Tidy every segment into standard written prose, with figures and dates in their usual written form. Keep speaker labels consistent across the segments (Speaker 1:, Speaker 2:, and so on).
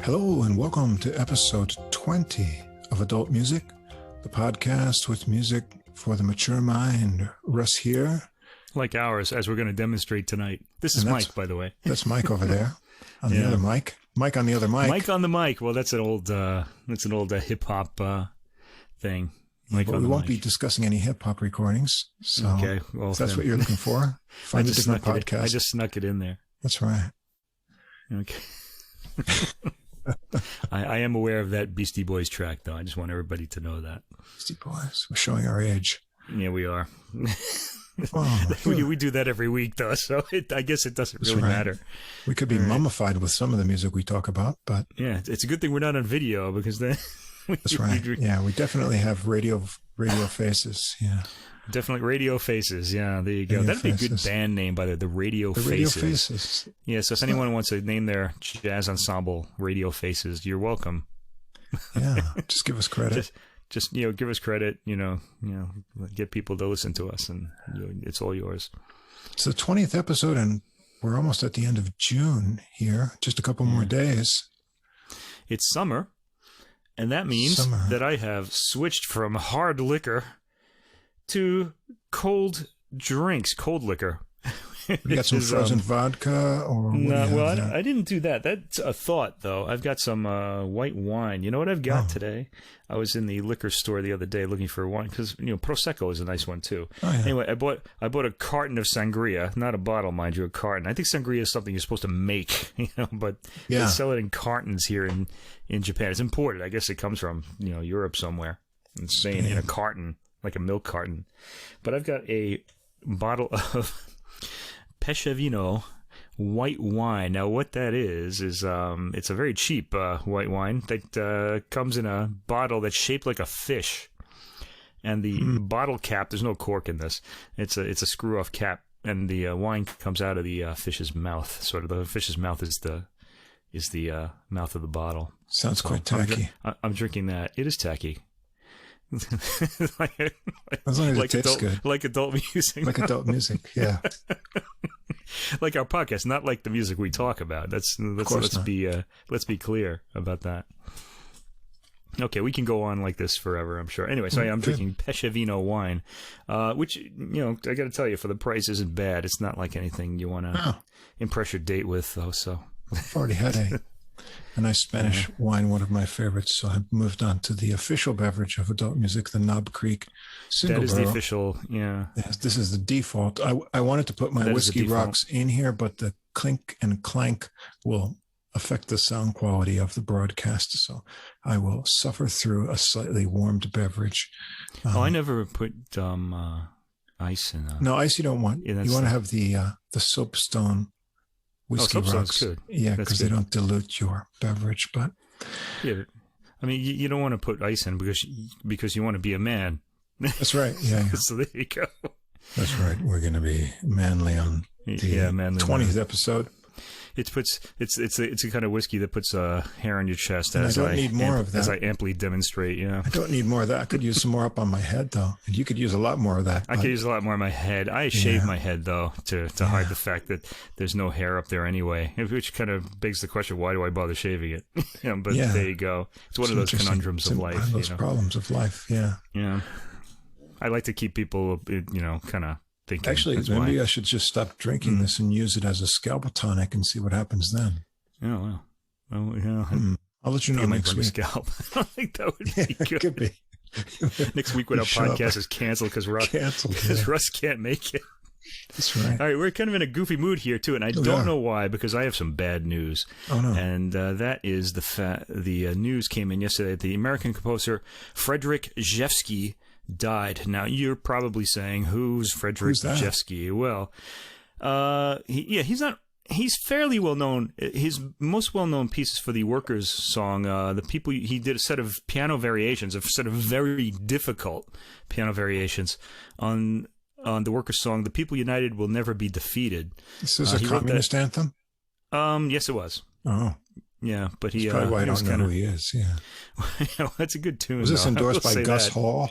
Speaker 1: Hello and welcome to episode 20 of Adult Music, the podcast with music for the mature mind. Russ here.
Speaker 2: Like ours, as we're going to demonstrate tonight. This is Mike, by the way.
Speaker 1: That's Mike over there on the other mic. Mike on the other mic.
Speaker 2: Mike on the mic. Well, that's an old hip hop thing. Mike
Speaker 1: but we won't be discussing any hip hop recordings. So
Speaker 2: okay, well,
Speaker 1: if that's what you're looking for, find a different podcast.
Speaker 2: I just snuck it in there.
Speaker 1: That's right.
Speaker 2: Okay. I am aware of that Beastie Boys track, though. I just want everybody to know that.
Speaker 1: Beastie Boys. We're showing our age.
Speaker 2: Yeah, we are.
Speaker 1: Well,
Speaker 2: we do that every week, though, so I guess it doesn't really matter.
Speaker 1: We could be mummified with some of the music we talk about, but...
Speaker 2: Yeah, it's a good thing we're not on video, because then...
Speaker 1: That's right. Yeah, we definitely have radio faces, yeah.
Speaker 2: Definitely Radio Faces, yeah, there you go. That'd be a good band name, by the Radio Faces. Radio Faces. Yeah, so if anyone wants to name their jazz ensemble Radio Faces, you're welcome.
Speaker 1: Yeah, just give us credit.
Speaker 2: Just give us credit, get people to listen to us, and it's all yours.
Speaker 1: It's the 20th episode, and we're almost at the end of June here. Just a couple more days.
Speaker 2: It's summer, and that means that I have switched from hard liquor to cold drinks, cold liquor.
Speaker 1: You got some frozen vodka? Or
Speaker 2: no, well, I didn't do that. That's a thought, though. I've got some white wine. You know what I've got today? I was in the liquor store the other day looking for wine because Prosecco is a nice one too. Oh, yeah. Anyway, I bought a carton of sangria, not a bottle, mind you, a carton. I think sangria is something you're supposed to make, but they sell it in cartons here in Japan. It's imported. I guess it comes from Europe somewhere. In Spain, in a carton, like a milk carton. But I've got a bottle of Pescevino white wine. Now, what that is it's a very cheap white wine that comes in a bottle that's shaped like a fish. And the bottle cap, there's no cork in this. It's a screw-off cap, and the wine comes out of the fish's mouth. Sort of the fish's mouth is the mouth of the bottle.
Speaker 1: Sounds quite tacky.
Speaker 2: I'm drinking that. It is tacky.
Speaker 1: As long as it tastes good.
Speaker 2: Like adult music.
Speaker 1: Like adult music, yeah.
Speaker 2: Like our podcast, not like the music we talk about. Let's be clear about that. Okay, we can go on like this forever, I'm sure. Anyway, so I'm drinking Pescevino wine, which I got to tell you, for the price, isn't bad. It's not like anything you want to impress your date with, though. So
Speaker 1: I've already had a nice Spanish wine, one of my favorites. So I moved on to the official beverage of adult music, the Knob Creek Single
Speaker 2: That is
Speaker 1: Barrel.
Speaker 2: the official, yeah.
Speaker 1: Yes, this is the default. I wanted to put my Whiskey Rocks in here, but the clink and clank will affect the sound quality of the broadcast. So I will suffer through a slightly warmed beverage.
Speaker 2: I never put ice in that.
Speaker 1: No, ice you don't want. You want to have the soapstone Whiskey Rocks.
Speaker 2: Good.
Speaker 1: Yeah, because they don't dilute your beverage. But
Speaker 2: yeah, I mean, you don't want to put ice in because you want to be a man.
Speaker 1: That's right. Yeah.
Speaker 2: So there you go.
Speaker 1: That's right. We're going to be manly on the 20th episode.
Speaker 2: It's a kind of whiskey that puts hair on your chest.
Speaker 1: And I don't need more of that.
Speaker 2: As I amply demonstrate, yeah.
Speaker 1: I don't need more of that. I could use some more up on my head, though. And you could use a lot more of that.
Speaker 2: I could use a lot more on my head. I shave my head, though, to hide the fact that there's no hair up there anyway, which kind of begs the question, why do I bother shaving it? But there you go. It's one of those conundrums of life.
Speaker 1: One of those problems of life, yeah.
Speaker 2: Yeah. I like to keep people, kind of thinking.
Speaker 1: Actually, maybe I should just stop drinking this and use it as a scalp tonic and see what happens then.
Speaker 2: Oh, well. Oh, yeah.
Speaker 1: I'll let you know next week.
Speaker 2: Scalp. I don't think that would be good.
Speaker 1: Could be.
Speaker 2: Next week when our podcast is canceled because Russ can't make it.
Speaker 1: That's right.
Speaker 2: All right, we're kind of in a goofy mood here, too, and I don't know why, because I have some bad news.
Speaker 1: Oh, no.
Speaker 2: And that is the news came in yesterday that the American composer Frederick Rzewski died. Now, you're probably saying, who's Frederick Rzewski? Well, he's fairly well known. His most well-known pieces for the Workers' song, he did a set of piano variations, a set of very difficult piano variations on the Workers' song, The People United Will Never Be Defeated.
Speaker 1: This is a communist anthem?
Speaker 2: Yes, it was.
Speaker 1: Oh.
Speaker 2: Yeah, but
Speaker 1: that's probably why I don't know who he is, yeah.
Speaker 2: That's a good tune.
Speaker 1: Was this endorsed by Gus Hall?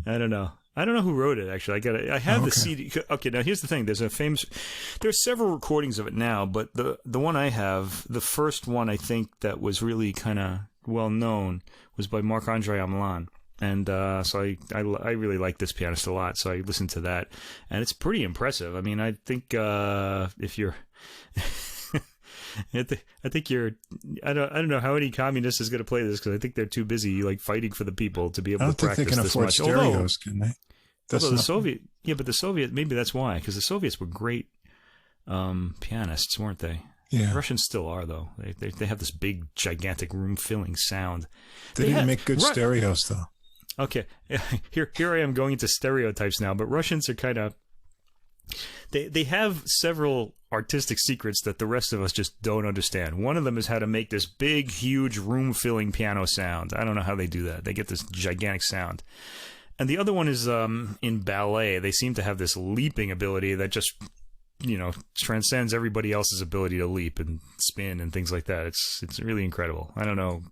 Speaker 2: I don't know. I don't know who wrote it, actually. I have the CD. Okay, now here's the thing. There's several recordings of it now, but the one I have, the first one I think that was really kind of well known was by Marc-André Hamelin. And so I really like this pianist a lot, so I listened to that, and it's pretty impressive. I mean, I think if you're, I think you're, I don't know how any communist is going to play this, because I think they're too busy like fighting for the people to be able to practice this much. I don't think they can afford stereos, can they? Although the Soviet, maybe that's why, because the Soviets were great pianists, weren't they? Yeah. The Russians still are, though. They have this big, gigantic, room-filling sound.
Speaker 1: They didn't make good stereos, though.
Speaker 2: Okay, here I am going into stereotypes now, but Russians are kind of... They have several artistic secrets that the rest of us just don't understand. One of them is how to make this big, huge, room-filling piano sound. I don't know how they do that. They get this gigantic sound. And the other one is in ballet. They seem to have this leaping ability that just, transcends everybody else's ability to leap and spin and things like that. It's really incredible. I don't know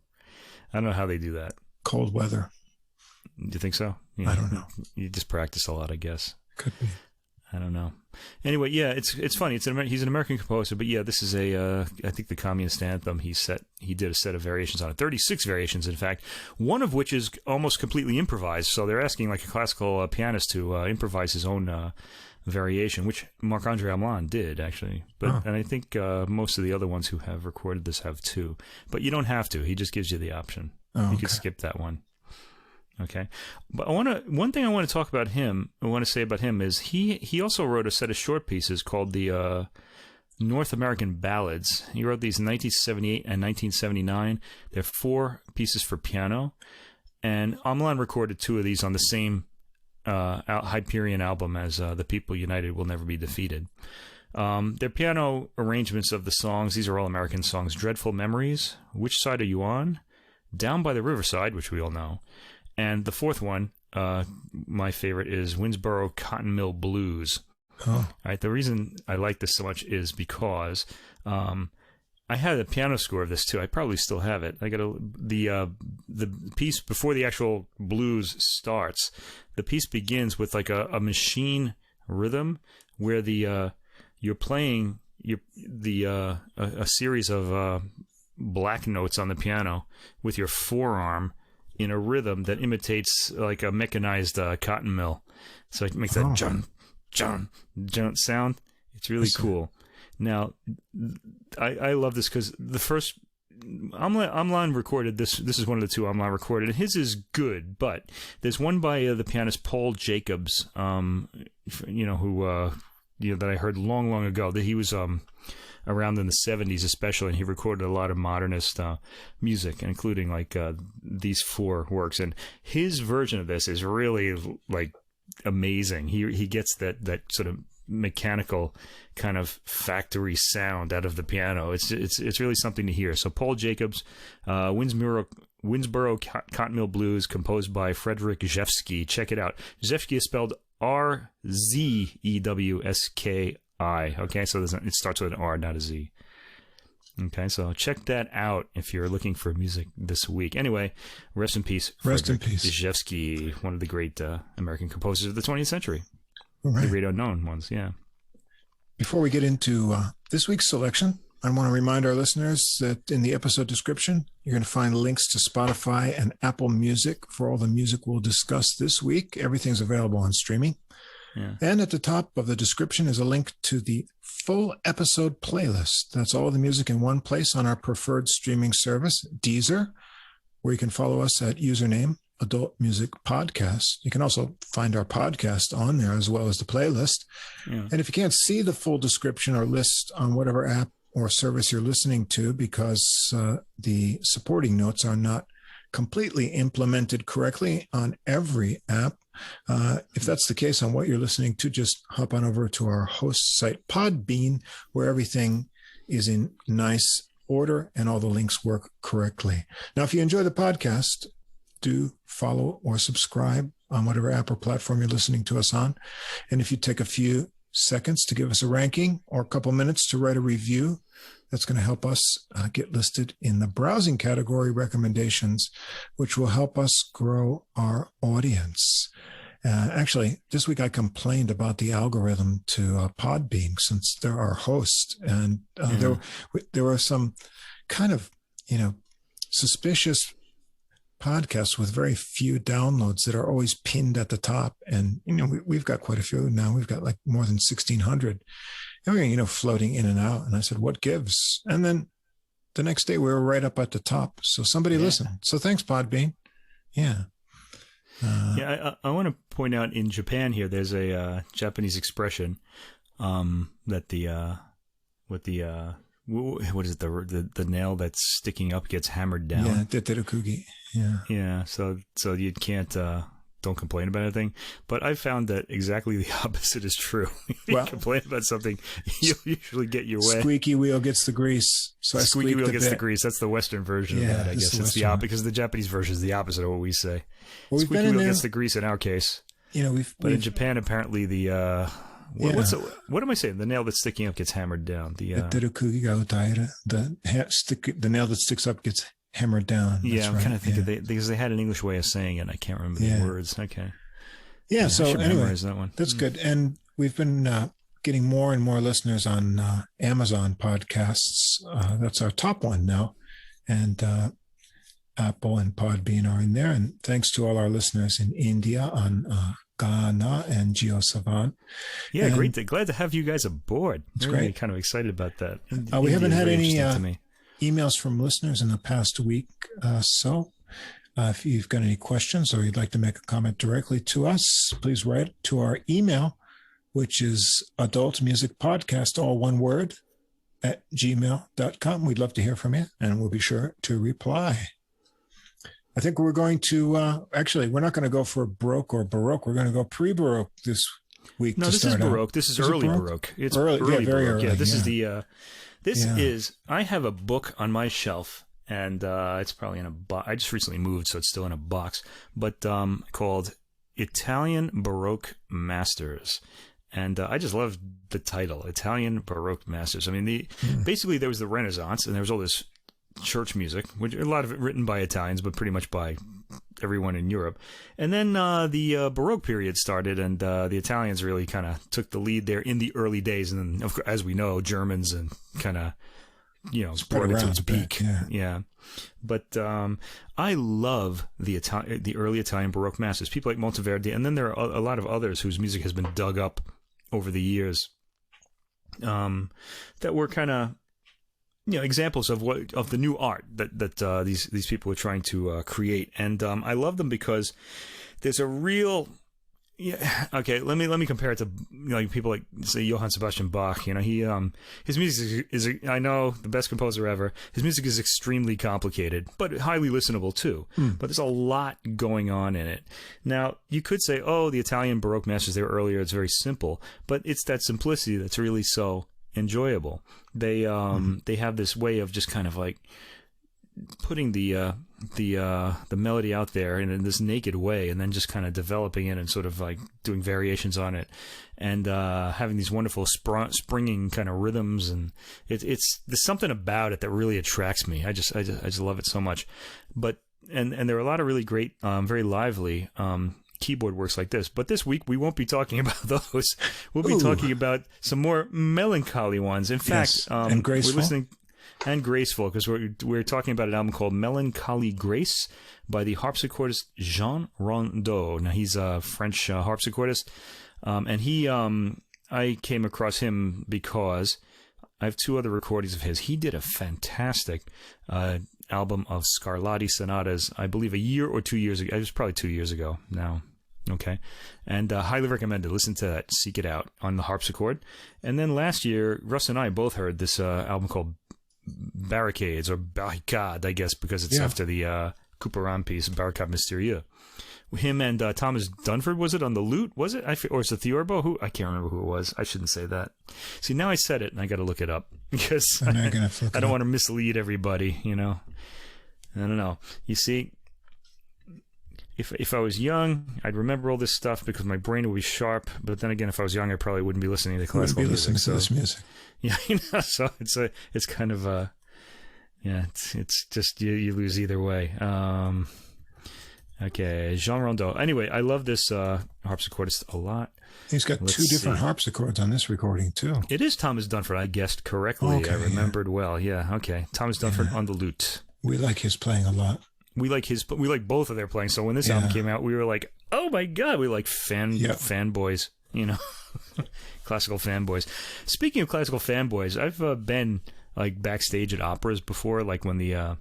Speaker 2: how they do that.
Speaker 1: Cold weather.
Speaker 2: Do you think so?
Speaker 1: I don't know.
Speaker 2: You just practice a lot, I guess.
Speaker 1: Could be.
Speaker 2: I don't know. Anyway, yeah, it's funny. He's an American composer, but yeah, this is I think the Communist Anthem. He did a set of variations on it, 36 variations, in fact, one of which is almost completely improvised. So they're asking like a classical pianist to improvise his own variation, which Marc-André Hamelin did actually. And I think most of the other ones who have recorded this have too. But you don't have to. He just gives you the option. You could skip that one. Okay, but one thing I want to talk about him. I want to say about him is he also wrote a set of short pieces called the North American Ballads. He wrote these in 1978 and 1979. They're 4 pieces for piano, and Hamelin recorded 2 of these on the same Hyperion album as The People United Will Never Be Defeated. They're piano arrangements of the songs. These are all American songs. Dreadful Memories, Which Side Are You On? Down by the Riverside, which we all know. And the 4th one, my favorite, is Winnsboro Cotton Mill Blues. Oh. All right, the reason I like this so much is because I had a piano score of this too. I probably still have it. I got the piece before the actual blues starts. The piece begins with like a machine rhythm where you're playing a series of black notes on the piano with your forearm in a rhythm that imitates like a mechanized cotton mill. So it makes that jun, jun, jun sound. It's really cool. Now, I love this because the first Hamelin recorded this. This is one of the 2 Hamelin recorded, and his is good. But there's one by the pianist Paul Jacobs, who that I heard long ago. That he was around in the 70s especially, and he recorded a lot of modernist music, including like these 4 works. And his version of this is really like amazing. He gets that sort of mechanical kind of factory sound out of the piano. It's really something to hear. So Paul Jacobs, Winnsboro Cotton Mill Blues, composed by Frederick Rzewski. Check it out. Rzewski is spelled Rzewski. Okay, so it starts with an R, not a Z. Okay, so check that out if you're looking for music this week. Anyway, rest in peace, Frederick Rzewski, one of the great American composers of the 20th century. Right. The great unknown ones, yeah.
Speaker 1: Before we get into this week's selection, I want to remind our listeners that in the episode description, you're going to find links to Spotify and Apple Music for all the music we'll discuss this week. Everything's available on streaming. Yeah. And at the top of the description is a link to the full episode playlist. That's all the music in one place on our preferred streaming service, Deezer, where you can follow us at username Adult Music Podcast. You can also find our podcast on there as well as the playlist. Yeah. And if you can't see the full description or list on whatever app or service you're listening to because the supporting notes are not completely implemented correctly on every app, if that's the case on what you're listening to, just hop on over to our host site, Podbean, where everything is in nice order and all the links work correctly. Now, if you enjoy the podcast, do follow or subscribe on whatever app or platform you're listening to us on. And if you take a few seconds to give us a ranking or a couple minutes to write a review, that's going to help us get listed in the browsing category recommendations, which will help us grow our audience. Actually, this week I complained about the algorithm to Podbean, since they're our host, and there were some kind of, suspicious podcasts with very few downloads that are always pinned at the top. And, we've got quite a few now. We've got like more than 1,600. And we're, floating in and out. And I said, what gives? And then the next day we were right up at the top. So somebody listened. So thanks, Podbean. Yeah.
Speaker 2: I want to point out, in Japan here, there's a Japanese expression that what is it? The nail that's sticking up gets hammered down.
Speaker 1: Yeah, teterukugi. Yeah.
Speaker 2: Yeah. So you can't don't complain about anything. But I found that exactly the opposite is true. If you complain about something, you'll usually get your way.
Speaker 1: Squeaky wheel gets the grease. So
Speaker 2: squeaky wheel gets the grease. That's the Western version of that, I guess. It's the opposite, because the Japanese version is the opposite of what we say. Well, squeaky wheel gets the grease in our case. But in Japan, apparently the what am I saying? The nail that's sticking up gets hammered down. The nail that sticks up gets hammered down.
Speaker 1: That's
Speaker 2: I'm kind of thinking because they had an English way of saying it. I can't remember the words. Okay.
Speaker 1: Yeah. So anyway, that one. That's good. And we've been getting more and more listeners on Amazon podcasts. That's our top one now, and Apple and Podbean are in there. And thanks to all our listeners in India on Ghana and GeoSavant.
Speaker 2: Yeah, and great. Glad to have you guys aboard.
Speaker 1: It's
Speaker 2: really
Speaker 1: great.
Speaker 2: Kind of excited about that.
Speaker 1: We haven't had any emails from listeners in the past week. So if you've got any questions or you'd like to make a comment directly to us, please write to our email, which is adultmusicpodcast, all one word, @gmail.com. We'd love to hear from you, and we'll be sure to reply. I think we're going to, actually, we're not going to go for Baroque or Baroque. We're going to go pre-Baroque this week.
Speaker 2: No, this is Baroque. This is early Baroque. It's early
Speaker 1: very
Speaker 2: Baroque.
Speaker 1: early.
Speaker 2: Yeah, this is I have a book on my shelf, and it's probably in a box. I just recently moved, so it's still in a box, but called Italian Baroque Masters. And I just love the title, Italian Baroque Masters. I mean, basically there was the Renaissance, and there was all this church music, which a lot of it written by Italians, but pretty much by everyone in Europe. And then the Baroque period started, and the Italians really kind of took the lead there in the early days. And then, of course, as we know, Germans and kind of, brought it to its peak. Yeah. But I love the early Italian Baroque masters, people like Monteverdi, and then there are a lot of others whose music has been dug up over the years that were kind of examples of the new art that these people are trying to create, and I love them because there's a real okay. Let me compare it to people like, say, Johann Sebastian Bach. His music is I know, the best composer ever. His music is extremely complicated, but highly listenable too. But there's a lot going on in it. Now you could say, oh, the Italian Baroque masters, they were earlier. It's very simple, but it's that simplicity that's really so enjoyable. They have this way of just kind of like putting the melody out there in this naked way, and then just kind of developing it and sort of like doing variations on it, and having these wonderful springing kind of rhythms, and there's something about it that really attracts me. I just love it so much. But and there are a lot of really great, very lively keyboard works like this. But this week we won't be talking about those. We'll be talking about some more melancholy ones. In fact,
Speaker 1: and graceful.
Speaker 2: We're listening. And graceful, because we're talking about an album called Melancholy Grace by the harpsichordist Jean Rondeau. Now, he's a French harpsichordist, and I came across him because I have two other recordings of his. He did a fantastic album of Scarlatti sonatas, I believe a year or 2 years ago. It was probably 2 years ago now. Okay. And highly recommended. Listen to that. Seek it out on the harpsichord. And then last year, Russ and I both heard this album called Barricades, or Barricade, I guess, because it's after the Couperin piece, Barricade Mystérieux. Him and Thomas Dunford, was it, on the lute? Was it? Or is it Theorbo? I can't remember who it was. I shouldn't say that. See, now I said it, and I got to look it up, because I don't want to mislead everybody, I don't know. You see, if I was young, I'd remember all this stuff because my brain would be sharp. But then again, if I was young, I probably wouldn't be listening to classical music.
Speaker 1: Listening to this music.
Speaker 2: Yeah, so it's kind of it's just you lose either way. Okay, Jean Rondeau. Anyway, I love this harpsichordist a lot.
Speaker 1: He's got two different harpsichords on this recording, too.
Speaker 2: It is Thomas Dunford. I guessed correctly. Okay, I remembered well. Yeah, okay. Thomas Dunford on the lute.
Speaker 1: We like his playing a lot.
Speaker 2: We like both of their playing. So when this album came out, we were like, oh my God, we like fanboys, you know, classical fanboys. Speaking of classical fanboys, I've been like backstage at operas before, like when the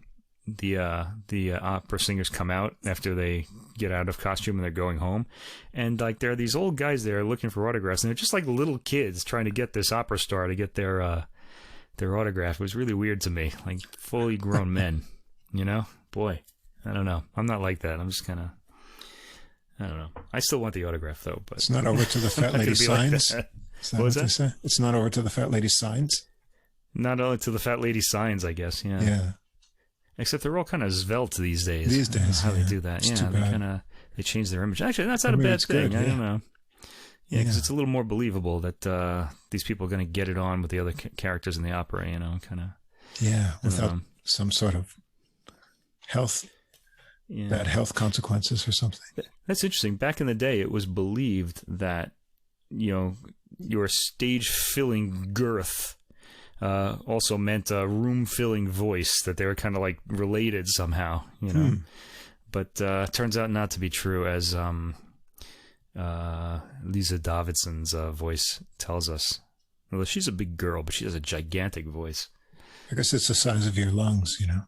Speaker 2: opera singers come out after they get out of costume and they're going home, and like there are these old guys there looking for autographs, and they're just like little kids trying to get this opera star to get their autograph. It was really weird to me, like fully grown men, you know. Boy, I don't know. I'm not like that. I'm just kind of, I don't know. I still want the autograph though, but
Speaker 1: it's not over to the fat lady signs.
Speaker 2: Like
Speaker 1: what was that? It's not over to the fat lady signs.
Speaker 2: Not only to the fat lady signs, I guess. Yeah. Yeah. Except they're all kind of svelte these days.
Speaker 1: These days,
Speaker 2: how they do that.
Speaker 1: It's
Speaker 2: they change their image. Actually, that's not a bad thing. I don't know. Yeah, because it's a little more believable that these people are going to get it on with the other characters in the opera. You know, kind of.
Speaker 1: Yeah, without some sort of bad health consequences or something.
Speaker 2: That's interesting. Back in the day, it was believed that your stage-filling girth also meant a room-filling voice, that they were kind of like related somehow, you know. But turns out not to be true, as Lisa Davidson's voice tells us. Well, she's a big girl, but she has a gigantic voice.
Speaker 1: I guess it's the size of your lungs, you know.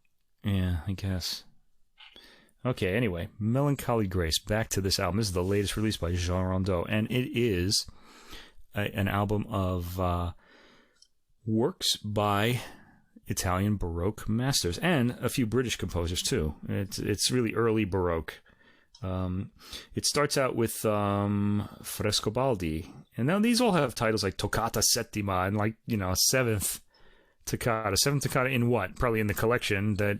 Speaker 2: Yeah, I guess. Okay, anyway, Melancholy Grace. Back to this album. This is the latest release by Jean Rondeau, and it is an album of works by Italian Baroque masters and a few British composers too. It's really early Baroque. It starts out with Frescobaldi, and now these all have titles like Toccata Settima and like seventh toccata in what? Probably in the collection that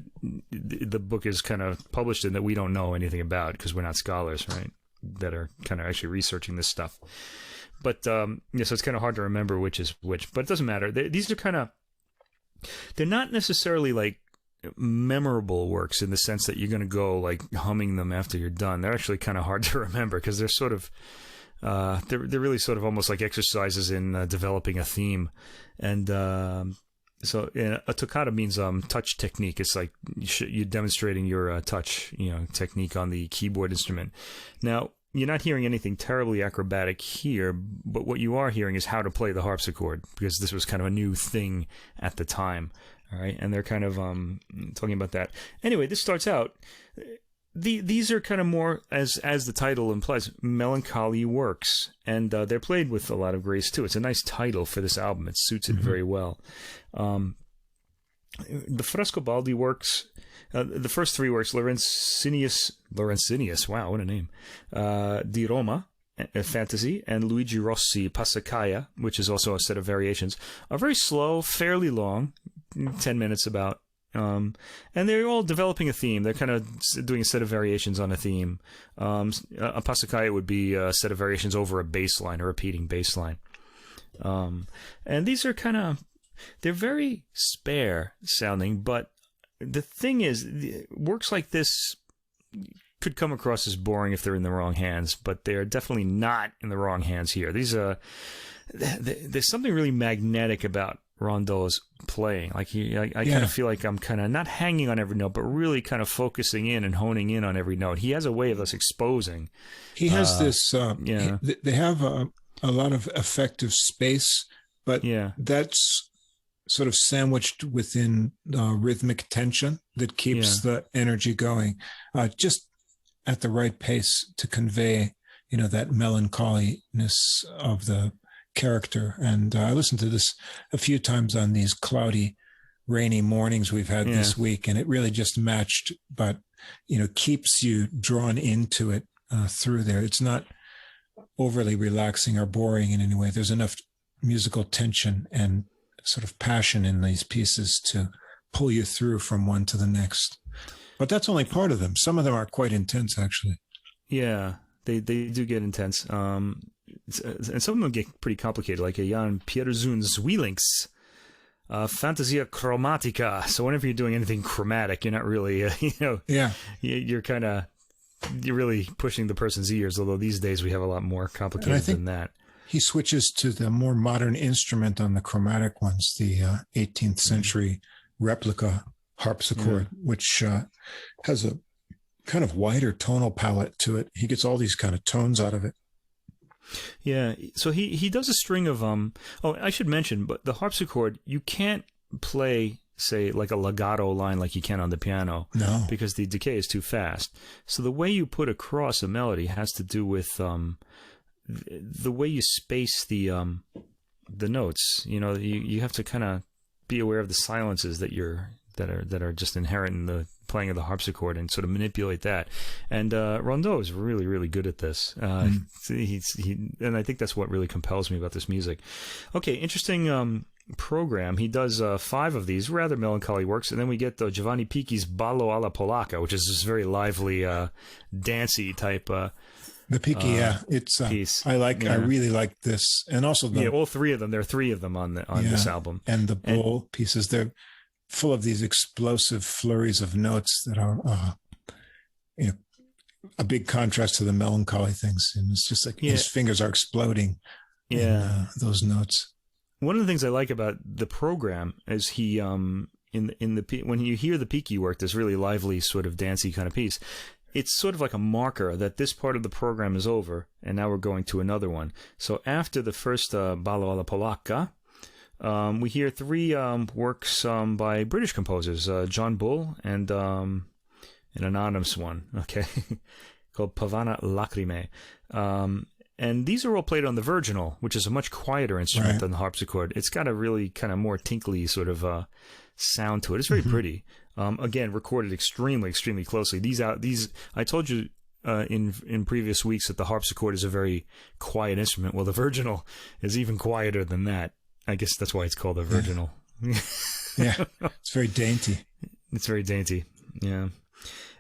Speaker 2: the book is kind of published in, that we don't know anything about because we're not scholars, right? That are kind of actually researching this stuff. But so it's kind of hard to remember which is which. But it doesn't matter. These are they're not necessarily like memorable works in the sense that you're going to go like humming them after you're done. They're actually kind of hard to remember because they're sort of they're really sort of almost like exercises in developing a theme. And so a toccata means touch technique. It's like you're demonstrating your touch technique on the keyboard instrument. Now, you're not hearing anything terribly acrobatic here, but what you are hearing is how to play the harpsichord, because this was kind of a new thing at the time. All right, and they're kind of talking about that. Anyway, this starts out. These are kind of more, as the title implies, melancholy works, and they're played with a lot of grace too. It's a nice title for this album. It suits it very well. The Frescobaldi works. The first three works, Laurentius, wow, what a name, di Roma, Fantasy, and Luigi Rossi, Passacaglia, which is also a set of variations, are very slow, fairly long, 10 minutes about, and they're all developing a theme. They're kind of doing a set of variations on a theme. A Passacaglia would be a set of variations over a bass line, a repeating bass line. And these are they're very spare sounding, but the thing is, works like this could come across as boring if they're in the wrong hands, but they're definitely not in the wrong hands here. These there's something really magnetic about Rondeau's playing. Like I kind of feel like I'm kind of not hanging on every note, but really kind of focusing in and honing in on every note. He has a way of us exposing.
Speaker 1: He has this. They have a lot of effective space, but that's sort of sandwiched within rhythmic tension that keeps the energy going, just at the right pace to convey, that melancholiness of the character. And I listened to this a few times on these cloudy, rainy mornings we've had this week, and it really just matched, but, keeps you drawn into it through there. It's not overly relaxing or boring in any way. There's enough musical tension and sort of passion in these pieces to pull you through from one to the next. But that's only part of them. Some of them are quite intense, actually. Yeah,
Speaker 2: they do get intense. And some of them get pretty complicated, like a Jan Pieterzoon's Wielinks, Fantasia Chromatica. So whenever you're doing anything chromatic, you're not really, you're kind of you're really pushing the person's ears, although these days we have a lot more complicated than that.
Speaker 1: He switches to the more modern instrument on the chromatic ones, the 18th century replica harpsichord, which has a kind of wider tonal palette to it. He gets all these kind of tones out of it.
Speaker 2: Yeah, so he does a string of I should mention, but the harpsichord, you can't play, say, like a legato line like you can on the piano.
Speaker 1: No.
Speaker 2: Because the decay is too fast. So the way you put across a melody has to do with the way you space the notes. You know, you have to kind of be aware of the silences that are just inherent in the playing of the harpsichord and sort of manipulate that. And Rondeau is really, really good at this. And I think that's what really compels me about this music. Okay, interesting program. He does 5 of these rather melancholy works, and then we get Giovanni Picchi's Ballo alla Polacca, which is this very lively, dancey type.
Speaker 1: The Picchi, it's
Speaker 2: piece.
Speaker 1: I really like this, and also
Speaker 2: all 3 of them. There are 3 of them on this album,
Speaker 1: and the bowl pieces. They're full of these explosive flurries of notes that are, a big contrast to the melancholy things. And it's just like his fingers are exploding.
Speaker 2: Yeah,
Speaker 1: in, those notes.
Speaker 2: One of the things I like about the program is he when you hear the Picchi work, this really lively sort of dancey kind of piece. It's sort of like a marker that this part of the program is over, and now we're going to another one. So after the first Ballo alla Polacca, we hear 3 works by British composers, John Bull and an anonymous one, okay, called Pavana Lacrime. And these are all played on the virginal, which is a much quieter instrument than the harpsichord. It's got a really kind of more tinkly sort of sound to it. It's very pretty. Again, recorded extremely, extremely closely. These I told you in previous weeks that the harpsichord is a very quiet instrument. Well, the virginal is even quieter than that. I guess that's why it's called a virginal.
Speaker 1: Yeah, it's very dainty.
Speaker 2: It's very dainty, yeah.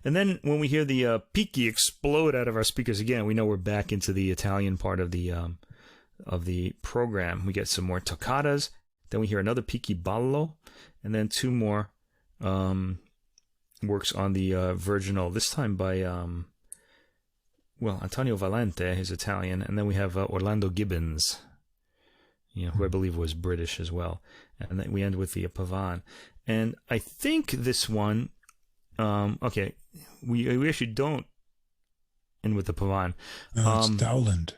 Speaker 2: And then when we hear the Picchi explode out of our speakers again, we know we're back into the Italian part of the program. We get some more toccatas. Then we hear another Picchi ballo, and then 2 more works on the virginal. This time by Antonio Valente, who's Italian, and then we have Orlando Gibbons, who I believe was British as well. And then we end with the Pavan. And I think this one, we actually don't end with the Pavan.
Speaker 1: No, it's Dowland.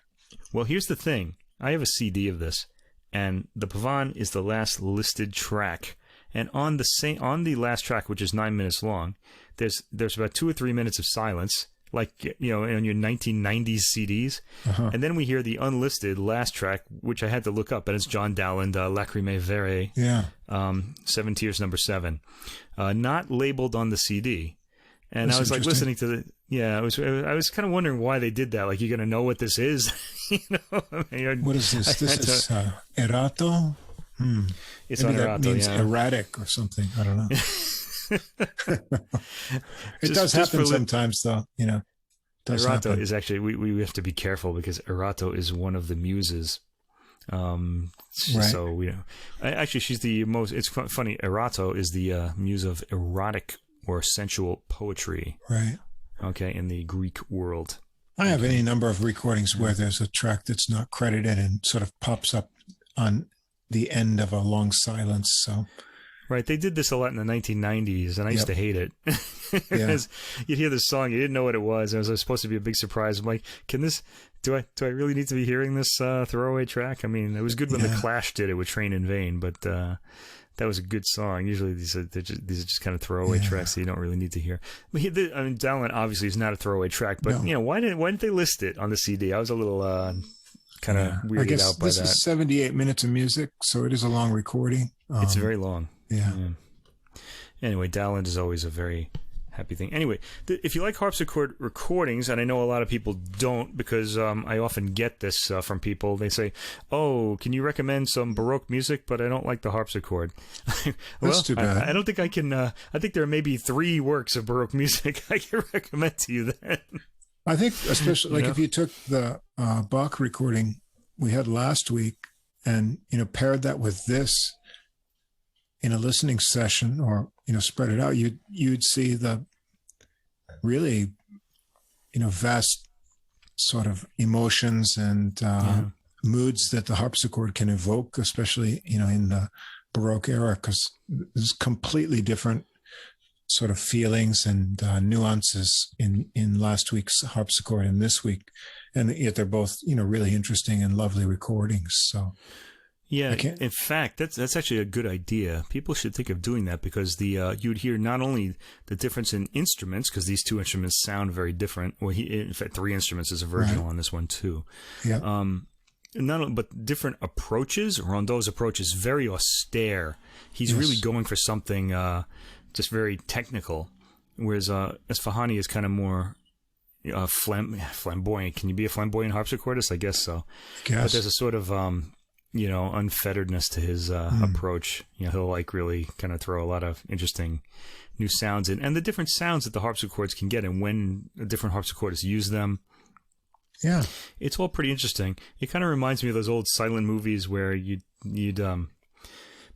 Speaker 2: Well, here's the thing. I have a CD of this, and the Pavan is the last listed track. And on the last track, which is 9 minutes long, there's about 2 or 3 minutes of silence, like on your 1990s CDs. And then we hear the unlisted last track, which I had to look up, and it's John Dowland, Lacrime Vere, 7 Tears Number 7, not labeled on the CD. And I was like listening to I was kind of wondering why they did that. Like, you're gonna know what this is,
Speaker 1: What is this? This is Erato.
Speaker 2: It's
Speaker 1: Maybe
Speaker 2: on
Speaker 1: that
Speaker 2: Erato,
Speaker 1: means erratic or something. I don't know. It does happen sometimes, though.
Speaker 2: Erato is actually we have to be careful because Erato is one of the muses. So actually she's the most. It's funny. Erato is the muse of erotic or sensual poetry.
Speaker 1: Right.
Speaker 2: Okay, in the Greek world.
Speaker 1: I have any number of recordings where there's a track that's not credited and sort of pops up on the end of a long silence. So.
Speaker 2: Right, they did this a lot in the 1990s, and I used to hate it. Because you'd hear this song, you didn't know what it was. It was supposed to be a big surprise. I'm like, do I really need to be hearing this throwaway track? I mean, it was good when The Clash did it with Train in Vain, but that was a good song. Usually these are just kind of throwaway tracks that you don't really need to hear. But Dowland obviously is not a throwaway track, but why didn't they list it on the CD? I was a little kind of weirded out by that.
Speaker 1: This is 78 minutes of music, so it is a long recording.
Speaker 2: It's very long.
Speaker 1: Yeah.
Speaker 2: Anyway, Dowland is always a very happy thing. Anyway, if you like harpsichord recordings, and I know a lot of people don't because I often get this from people, they say, "Oh, can you recommend some Baroque music?" But I don't like the harpsichord.
Speaker 1: That's too bad.
Speaker 2: I don't think I can. I think there are maybe 3 works of Baroque music I can recommend to you then.
Speaker 1: I think especially if you took the Bach recording we had last week and paired that with this in a listening session, or spread it out, you'd see the really vast sort of emotions and moods that the harpsichord can evoke, especially, in the Baroque era, because there's completely different sort of feelings and nuances in last week's harpsichord and this week. And yet they're both, really interesting and lovely recordings. So
Speaker 2: yeah, in fact, that's actually a good idea. People should think of doing that, because you'd hear not only the difference in instruments, because these two instruments sound very different. Well, in fact, 3 instruments is a virginal on this one too.
Speaker 1: Yeah.
Speaker 2: But different approaches. Rondeau's approach is very austere. He's really going for something just very technical, whereas Esfahani is kind of more flamboyant. Can you be a flamboyant harpsichordist? I guess so. But there's a sort of unfetteredness to his approach. He'll really kind of throw a lot of interesting new sounds in, and the different sounds that the harpsichords can get, and when different harpsichordists use them.
Speaker 1: Yeah,
Speaker 2: it's all pretty interesting. It kind of reminds me of those old silent movies where you'd be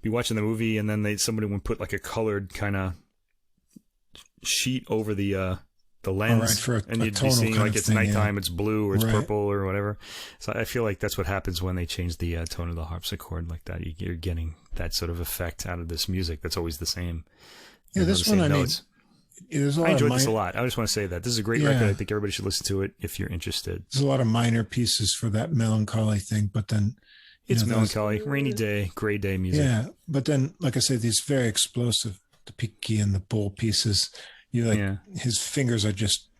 Speaker 2: watching the movie, and then somebody would put like a colored kind of sheet over the lens, and you'd be seeing like it's nighttime, it's blue or it's purple or whatever. So I feel like that's what happens when they change the tone of the harpsichord like that. You're getting that sort of effect out of this music that's always the same.
Speaker 1: Yeah, this one, I
Speaker 2: enjoyed this a lot. I just want to say that this is a great record. I think everybody should listen to it if you're interested.
Speaker 1: There's a lot of minor pieces for that melancholy thing, but then
Speaker 2: it's melancholy, rainy day, gray day music.
Speaker 1: Yeah, but then, like I say, these very explosive, the picky and the bowl pieces. His fingers are just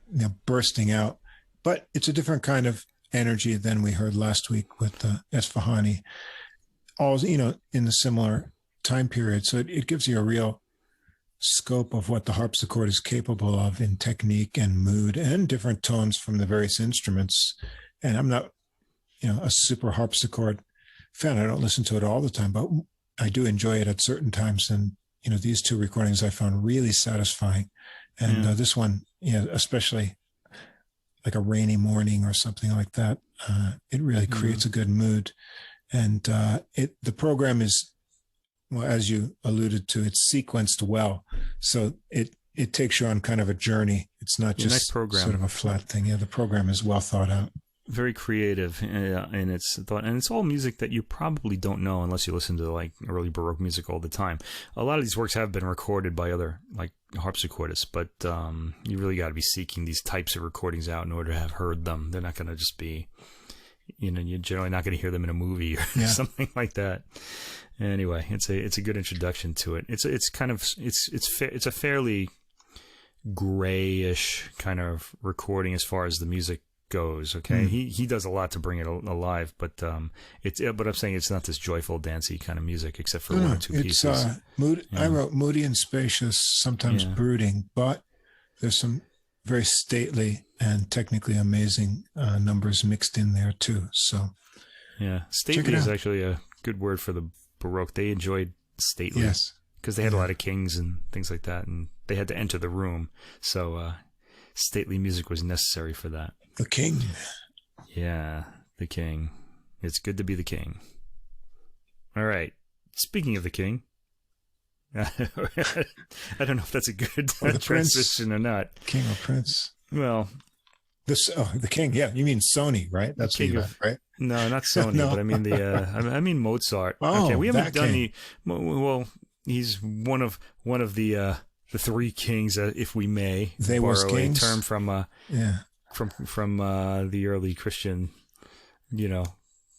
Speaker 1: bursting out, but it's a different kind of energy than we heard last week with Esfahani. All in a similar time period, so it gives you a real scope of what the harpsichord is capable of in technique and mood and different tones from the various instruments. And I'm not, a super harpsichord fan. I don't listen to it all the time, but I do enjoy it at certain times. And these 2 recordings I found really satisfying. And this one, especially like a rainy morning or something like that, it really creates a good mood. And the program is, well, as you alluded to, it's sequenced well. So it takes you on kind of a journey. It's not just
Speaker 2: nice program.
Speaker 1: Sort of a flat thing. Yeah, the program is well thought out.
Speaker 2: Very creative in its thought, and it's all music that you probably don't know unless you listen to like early Baroque music all the time. A lot of these works have been recorded by other like harpsichordists, but you really got to be seeking these types of recordings out in order to have heard them. They're not going to just be, you're generally not going to hear them in a movie or something like that. Anyway, it's a good introduction to it. It's a fairly grayish kind of recording as far as the music goes. Okay, he does a lot to bring it alive, but I'm saying it's not this joyful, dancey kind of music, except for 1 or 2 pieces.
Speaker 1: I wrote moody and spacious, sometimes brooding, but there's some very stately and technically amazing numbers mixed in there too. So
Speaker 2: stately is actually a good word for the Baroque. They enjoyed stately, because they had a lot of kings and things like that, and they had to enter the room, so stately music was necessary for that.
Speaker 1: The king.
Speaker 2: Yeah, the king. It's good to be the king. All right. Speaking of the king, I don't know if that's a good transition or not.
Speaker 1: King or prince?
Speaker 2: Well,
Speaker 1: the king. Yeah, you mean Sony, right? That's what you meant, right?
Speaker 2: No, not Sony, no. But I mean I mean Mozart.
Speaker 1: Oh,
Speaker 2: okay, we haven't done
Speaker 1: king.
Speaker 2: Well, he's one of the 3 kings, if we may.
Speaker 1: They was kings.
Speaker 2: A term from from the early Christian,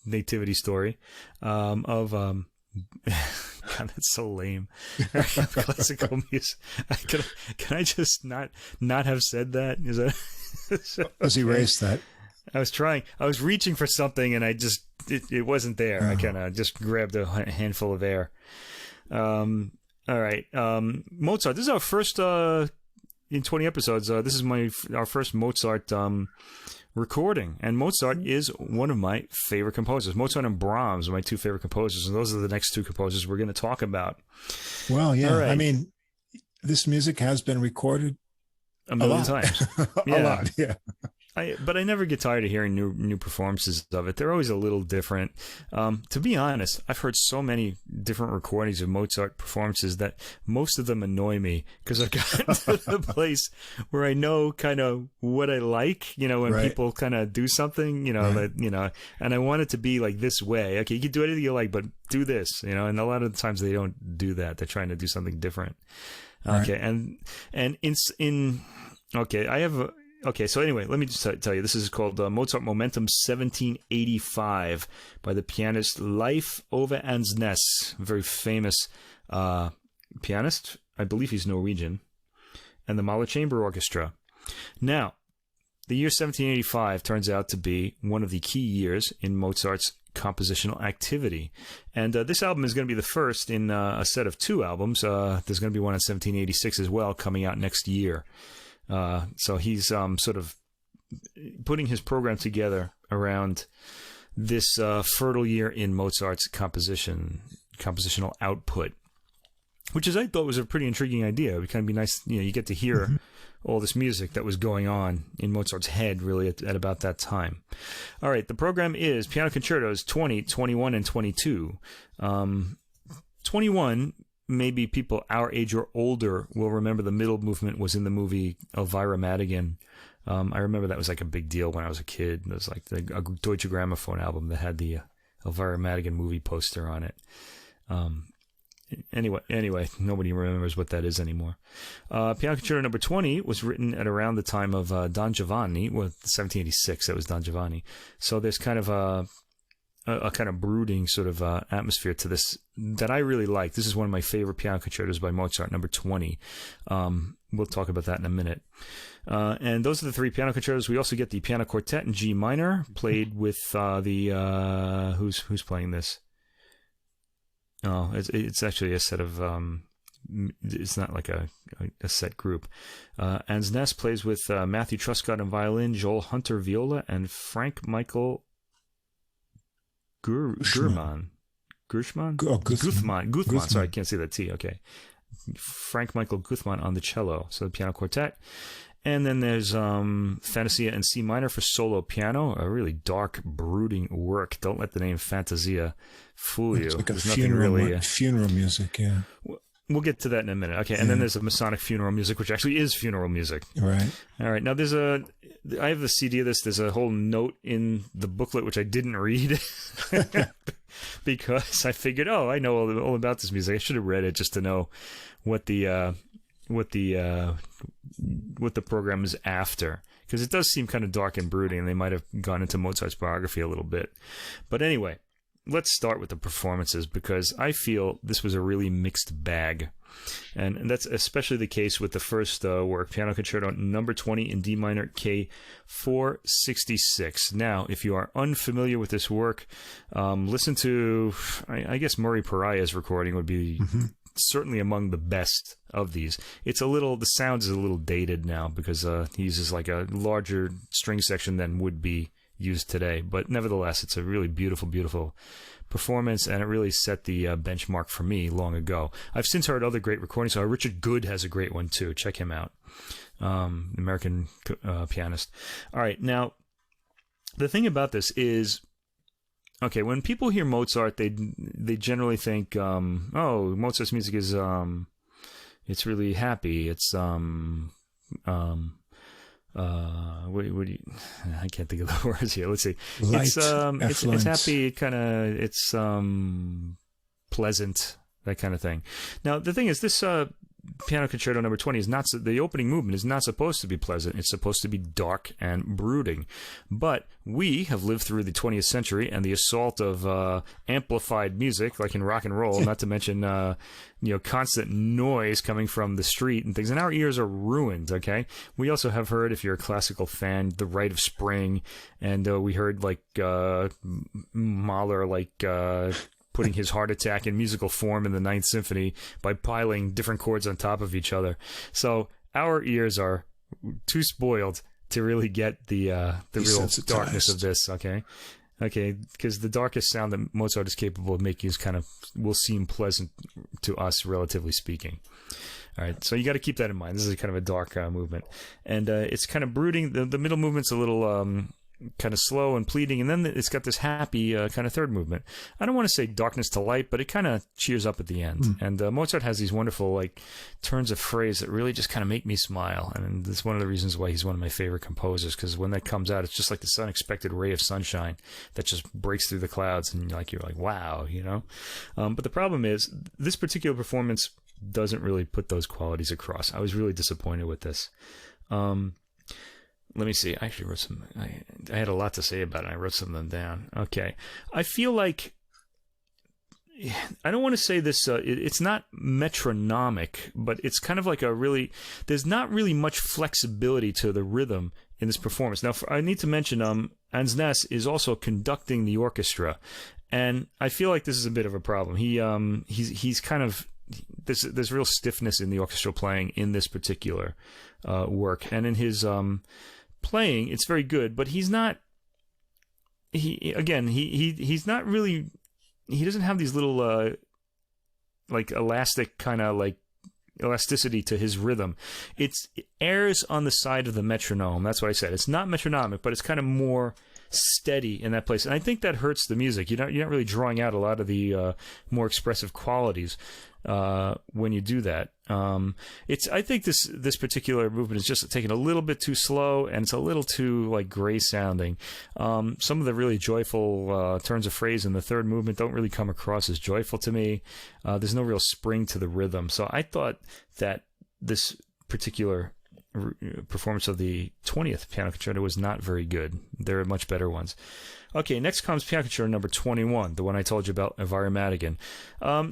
Speaker 2: nativity story of God, that's so lame. Classical music. Can I just not have said that? Is that?
Speaker 1: Let's erase that.
Speaker 2: I was trying. I was reaching for something, and it wasn't there. I kind of just grabbed a handful of air. All right. Mozart. This is our first in 20 episodes. This is our first Mozart recording, and Mozart is one of my favorite composers. Mozart and Brahms are my 2 favorite composers, and those are the next 2 composers we're going to talk about.
Speaker 1: Well, yeah. Right. I mean, this music has been recorded
Speaker 2: a million times.
Speaker 1: A lot, yeah.
Speaker 2: But I never get tired of hearing new performances of it. They're always a little different. To be honest, I've heard so many different recordings of Mozart performances that most of them annoy me because I've gotten to the place where I know kind of what I like, when people kind of do something, and I want it to be like this way. Okay, you can do anything you like, but do this, and a lot of the times they don't do that. They're trying to do something different. Okay, so anyway, let me just tell you, this is called Mozart Momentum 1785 by the pianist Leif Ove Andsnes, very famous pianist. I believe he's Norwegian, and the Mahler Chamber Orchestra. Now, the year 1785 turns out to be one of the key years in Mozart's compositional activity. And this album is going to be the first in a set of 2 albums. There's going to be one in 1786 as well coming out next year. So he's sort of putting his program together around this fertile year in Mozart's compositional output, which I thought was a pretty intriguing idea. It would kind of be nice, you get to hear all this music that was going on in Mozart's head really at about that time. All right, the program is Piano Concertos 20, 21, and 22. 21, maybe people our age or older will remember the middle movement was in the movie Elvira Madigan. I remember that was like a big deal when I was a kid. It was like a Deutsche Grammophon album that had the Elvira Madigan movie poster on it. Anyway, nobody remembers what that is anymore. Piano Concerto Number 20 was written at around the time of Don Giovanni, 1786. That was Don Giovanni. So there's kind of a kind of brooding sort of atmosphere to this that I really like. This is one of my favorite piano concertos by Mozart, Number 20. We'll talk about that in a minute. And those are the 3 piano concertos. We also get the piano quartet in G minor, played with who's playing this? Oh, it's actually a set of it's not like a set group. Andsnes plays with Matthew Truscott on violin, Joel Hunter viola, and Frank Michael Guthmann. Sorry, I can't say that T. Okay, Frank Michael Guthmann on the cello. So the piano quartet. And then there's Fantasia in C minor for solo piano, a really dark, brooding work. Don't let the name Fantasia fool you.
Speaker 1: It's like funeral music, yeah.
Speaker 2: We'll get to that in a minute. Okay, and then there's a Masonic funeral music, which actually is funeral music.
Speaker 1: Right.
Speaker 2: All right. Now, I have the CD of this. There's a whole note in the booklet, which I didn't read because I figured, I know all about this music. I should have read it just to know what the program is after, because it does seem kind of dark and brooding, and they might have gone into Mozart's biography a little bit. But anyway, let's start with the performances, because I feel this was a really mixed bag. And that's especially the case with the first work, Piano Concerto Number 20 in D minor K466. Now, if you are unfamiliar with this work, listen to, I guess Murray Pariah's recording would be certainly among the best of these. The sound is a little dated now because he uses like a larger string section than would be used today. But nevertheless, it's a really beautiful, beautiful performance, and it really set the benchmark for me long ago. I've since heard other great recordings. Richard Good has a great one too. Check him out. American pianist. All right, now the thing about this is, okay, when people hear Mozart, they generally think, Mozart's music is it's really happy. It's I can't think of the words here. Let's see.
Speaker 1: Light,
Speaker 2: it's happy, it's pleasant, that kind of thing. Now the thing is, this Piano Concerto Number 20 is not, the opening movement is not supposed to be pleasant. It's supposed to be dark and brooding. But we have lived through the 20th century and the assault of amplified music, like in rock and roll, not to mention constant noise coming from the street and things, and our ears are ruined. Okay, we also have heard, if you're a classical fan, the Rite of Spring, and we heard like Mahler putting his Heart Attack in musical form in the Ninth Symphony by piling different chords on top of each other. So our ears are too spoiled to really get the real darkness of this. Okay, because the darkest sound that Mozart is capable of making will seem pleasant to us, relatively speaking. All right, so you got to keep that in mind. This is kind of a dark movement, and it's kind of brooding. The middle movement's a little kind of slow and pleading, and then it's got this happy kind of third movement. I don't want to say darkness to light, but it kind of cheers up at the end. And Mozart has these wonderful like turns of phrase that really just kind of make me smile, and it's one of the reasons why he's one of my favorite composers, because when that comes out, it's just like this unexpected ray of sunshine that just breaks through the clouds, and you're like, wow, you know. But the problem is, this particular performance doesn't really put those qualities across. I was really disappointed with this. Let me see. I actually wrote some. I had a lot to say about it. I wrote some of them down. Okay. I feel like I don't want to say this. It's not metronomic, but it's kind of like there's not really much flexibility to the rhythm in this performance. Now, I need to mention, Andsnes is also conducting the orchestra, and I feel like this is a bit of a problem. He's kind of there's real stiffness in the orchestral playing in this particular work, and in his playing, it's very good, but he's not. He's not really. He doesn't have these little like elastic kind of like elasticity to his rhythm. It errs on the side of the metronome. That's what I said. It's not metronomic, but it's kind of more steady in that place, and I think that hurts the music. You're not really drawing out a lot of the more expressive qualities when you do that. I think this particular movement is just taken a little bit too slow, and it's a little too like gray sounding. Some of the really joyful turns of phrase in the third movement don't really come across as joyful to me. There's no real spring to the rhythm, so I thought that this particular performance of the 20th piano concerto was not very good. There are much better ones. Okay, next comes piano concerto number 21, the one I told you about, Variomaticon.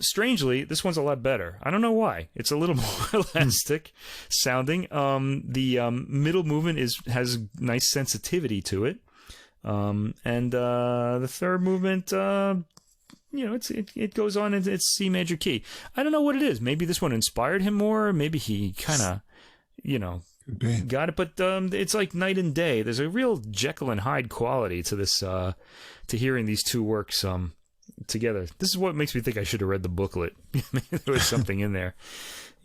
Speaker 2: Strangely, this one's a lot better. I don't know why. It's a little more elastic sounding. The middle movement has nice sensitivity to it. And the third movement, it goes on in its C major key. I don't know what it is. Maybe this one inspired him more. Maybe he kind of, got it, but it's like night and day. There's a real Jekyll and Hyde quality to this, to hearing these two works together. This is what makes me think I should have read the booklet. There was something in there,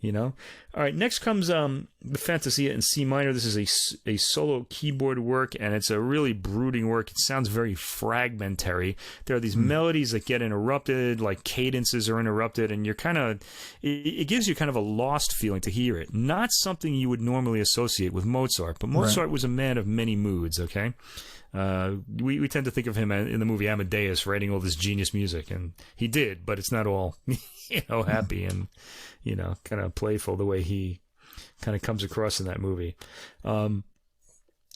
Speaker 2: All right, next comes the Fantasia in C minor. This is a solo keyboard work, and it's a really brooding work. It sounds very fragmentary. There are these melodies that get interrupted, like cadences are interrupted, and it gives you kind of a lost feeling to hear it. Not something you would normally associate with Mozart, but Mozart was a man of many moods, okay? We tend to think of him in the movie Amadeus writing all this genius music, and he did, but it's not all, happy and, kind of playful the way he kind of comes across in that movie.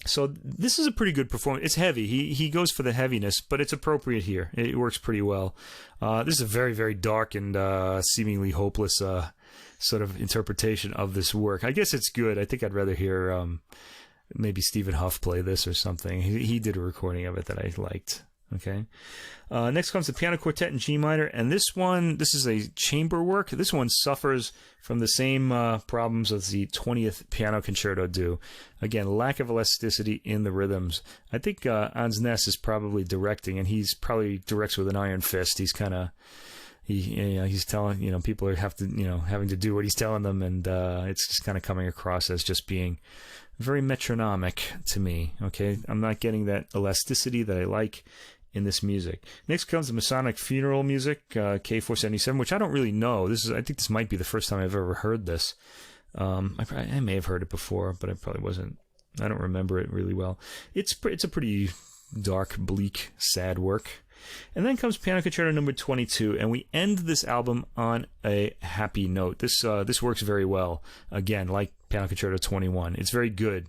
Speaker 2: So this is a pretty good performance. It's heavy. He goes for the heaviness, but it's appropriate here. It works pretty well. This is a very, very dark and seemingly hopeless sort of interpretation of this work. I guess it's good. I think I'd rather hear maybe Stephen Huff play this or something. He did a recording of it that I liked. Okay. Next comes the piano quartet in G minor, and this is a chamber work. This one suffers from the same problems as the 20th piano concerto do. Again, lack of elasticity in the rhythms. I think Andsnes is probably directing, and he's probably directs with an iron fist. He's kind of he's telling people having to do what he's telling them, and it's just kind of coming across as just being very metronomic to me. Okay, I'm not getting that elasticity that I like in this music. Next comes the Masonic funeral music, K477, which I don't really know. I think this might be the first time I've ever heard this. I may have heard it before, but I probably wasn't. I don't remember it really well. It's a pretty dark, bleak, sad work. And then comes Piano Concerto number 22, and we end this album on a happy note. This works very well. Again, like Piano Concerto 21, it's very good.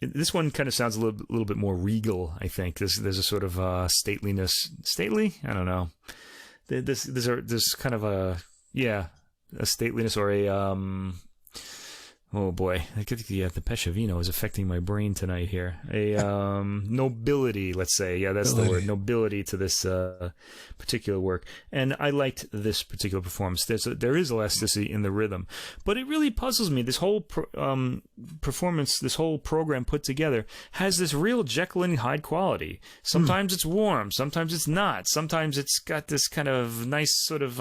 Speaker 2: This one kind of sounds a little bit more regal, I think. There's a sort of stateliness. Stately? I don't know. There's kind of a stateliness or Oh boy, I think the Pescivino is affecting my brain tonight here. A nobility, let's say. Yeah, that's the word. Nobility to this particular work. And I liked this particular performance. There is elasticity in the rhythm. But it really puzzles me. This whole performance, this whole program put together, has this real Jekyll and Hyde quality. Sometimes it's warm. Sometimes it's not. Sometimes it's got this kind of nice sort of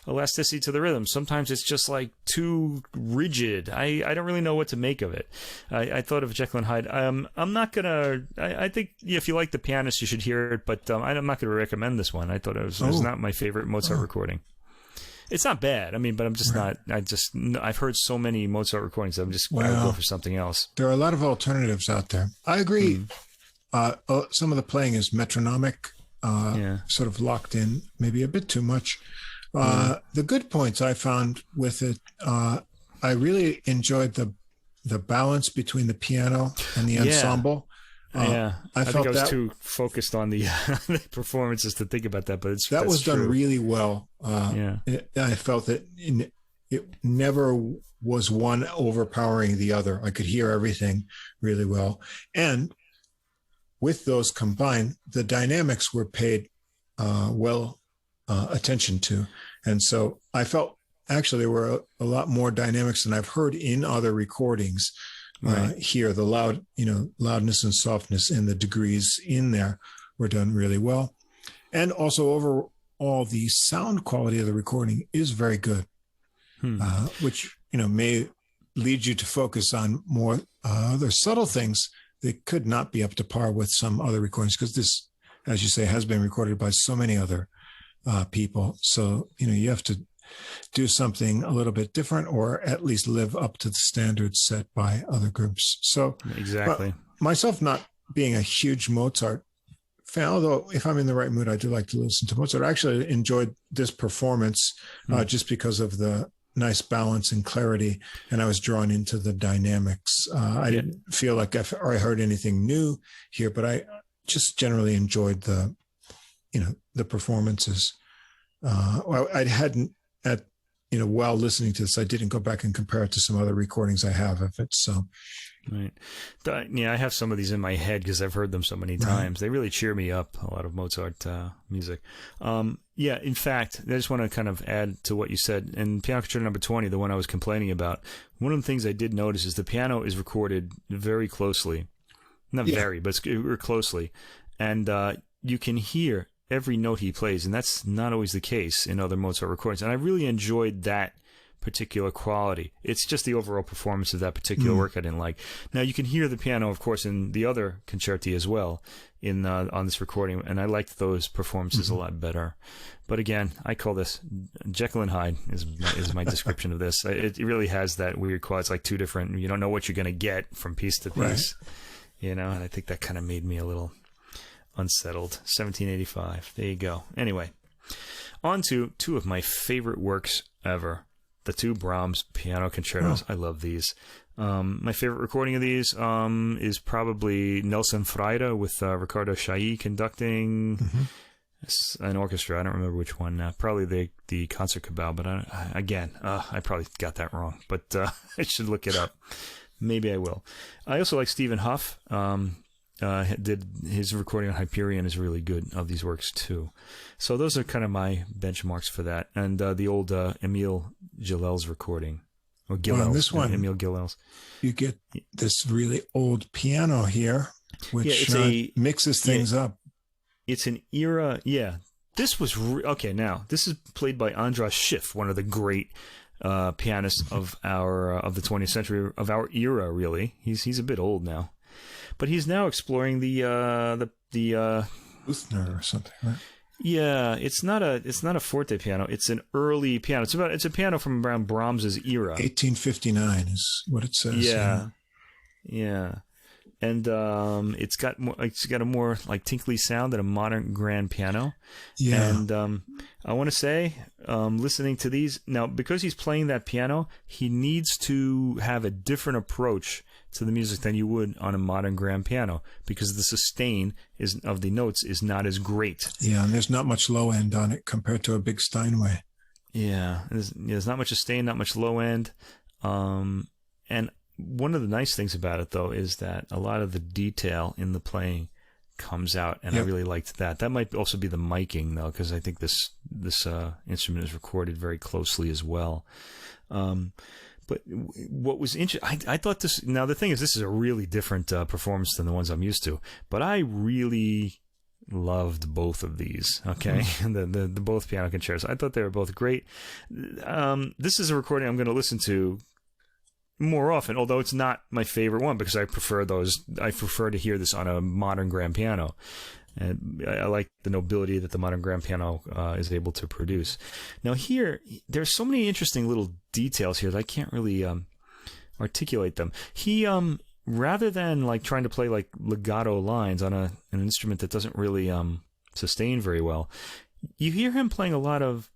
Speaker 2: elasticity to the rhythm. Sometimes it's just like too rigid. I don't really know what to make of it. I thought of Jekyll and Hyde. I'm not gonna. I think if you like the pianist, you should hear it. But I'm not gonna recommend this one. I thought it was not my favorite Mozart recording. It's not bad. I mean, but I'm just not. I've heard so many Mozart recordings. I'm just going to go for something else.
Speaker 1: There are a lot of alternatives out there. I agree. Some of the playing is metronomic, sort of locked in, maybe a bit too much. The good points I found with it, I really enjoyed the balance between the piano and the ensemble.
Speaker 2: I think I was too focused on the performances to think about that, but
Speaker 1: that was done really well. I felt that it never was one overpowering the other. I could hear everything really well, and with those combined, the dynamics were paid attention to, and so I felt actually there were a lot more dynamics than I've heard in other recordings. Here, the loudness and softness and the degrees in there were done really well. And also overall, the sound quality of the recording is very good, which, may lead you to focus on more other subtle things that could not be up to par with some other recordings, because this, as you say, has been recorded by so many other people. So, you have to do something a little bit different, or at least live up to the standards set by other groups. So
Speaker 2: exactly.
Speaker 1: Myself not being a huge Mozart fan, although if I'm in the right mood, I do like to listen to Mozart. I actually enjoyed this performance just because of the nice balance and clarity, and I was drawn into the dynamics. I didn't feel like I heard anything new here, but I just generally enjoyed the performances. I hadn't while listening to this, I didn't go back and compare it to some other recordings I have of it. So,
Speaker 2: right. I have some of these in my head because I've heard them so many times. They really cheer me up, a lot of Mozart music. In fact, I just want to kind of add to what you said. In Piano Concerto number 20, the one I was complaining about, one of the things I did notice is the piano is recorded very closely. Not very, but closely. And you can hear every note he plays, and that's not always the case in other Mozart recordings. And I really enjoyed that particular quality. It's just the overall performance of that particular work I didn't like. Now, you can hear the piano, of course, in the other concerti as well on this recording, and I liked those performances a lot better. But again, I call this Jekyll and Hyde is my description of this. It really has that weird quality. It's like two different, you don't know what you're going to get from piece to piece. And I think that kind of made me a little unsettled. 1785. There you go. Anyway, on to two of my favorite works ever. The two Brahms piano concertos. I love these. My favorite recording of these is probably Nelson Freire with Ricardo Chailly conducting an orchestra. I don't remember which one. Probably the Concert Cabal, but I probably got that wrong. But I should look it up. Maybe I will. I also like Stephen Huff. Did his recording on Hyperion is really good of these works too. So those are kind of my benchmarks for that. And the old Emile Gilels recording, or Gilels, this one, Emile Gilels.
Speaker 1: You get this really old piano here, which mixes things up.
Speaker 2: It's an era. Yeah, this was okay. Now this is played by András Schiff, one of the great pianists of the 20th century, of our era. Really, he's a bit old now. But he's now exploring the
Speaker 1: Guthmann or something, right?
Speaker 2: Yeah, it's not a forte piano. It's an early piano. It's a piano from around Brahms's era.
Speaker 1: 1859 is what it says.
Speaker 2: Yeah. And it's got a more like tinkly sound than a modern grand piano. Yeah. And I want to say, listening to these now, because he's playing that piano, he needs to have a different approach to the music than you would on a modern grand piano, because the sustain of the notes is not as great.
Speaker 1: Yeah, and there's not much low end on it compared to a big Steinway.
Speaker 2: Yeah, there's not much sustain, not much low end. And one of the nice things about it, though, is that a lot of the detail in the playing comes out, and I really liked that. That might also be the miking, though, because I think this instrument is recorded very closely as well. But what was interesting, I thought this. Now the thing is, this is a really different performance than the ones I'm used to. But I really loved both of these. Okay, the both piano concertos. I thought they were both great. This is a recording I'm going to listen to more often, although it's not my favorite one, because I prefer to hear this on a modern grand piano. And I like the nobility that the modern grand piano is able to produce. Now here, there's so many interesting little details here that I can't really articulate them. He, rather than like trying to play like legato lines on an instrument that doesn't really sustain very well, you hear him playing a lot of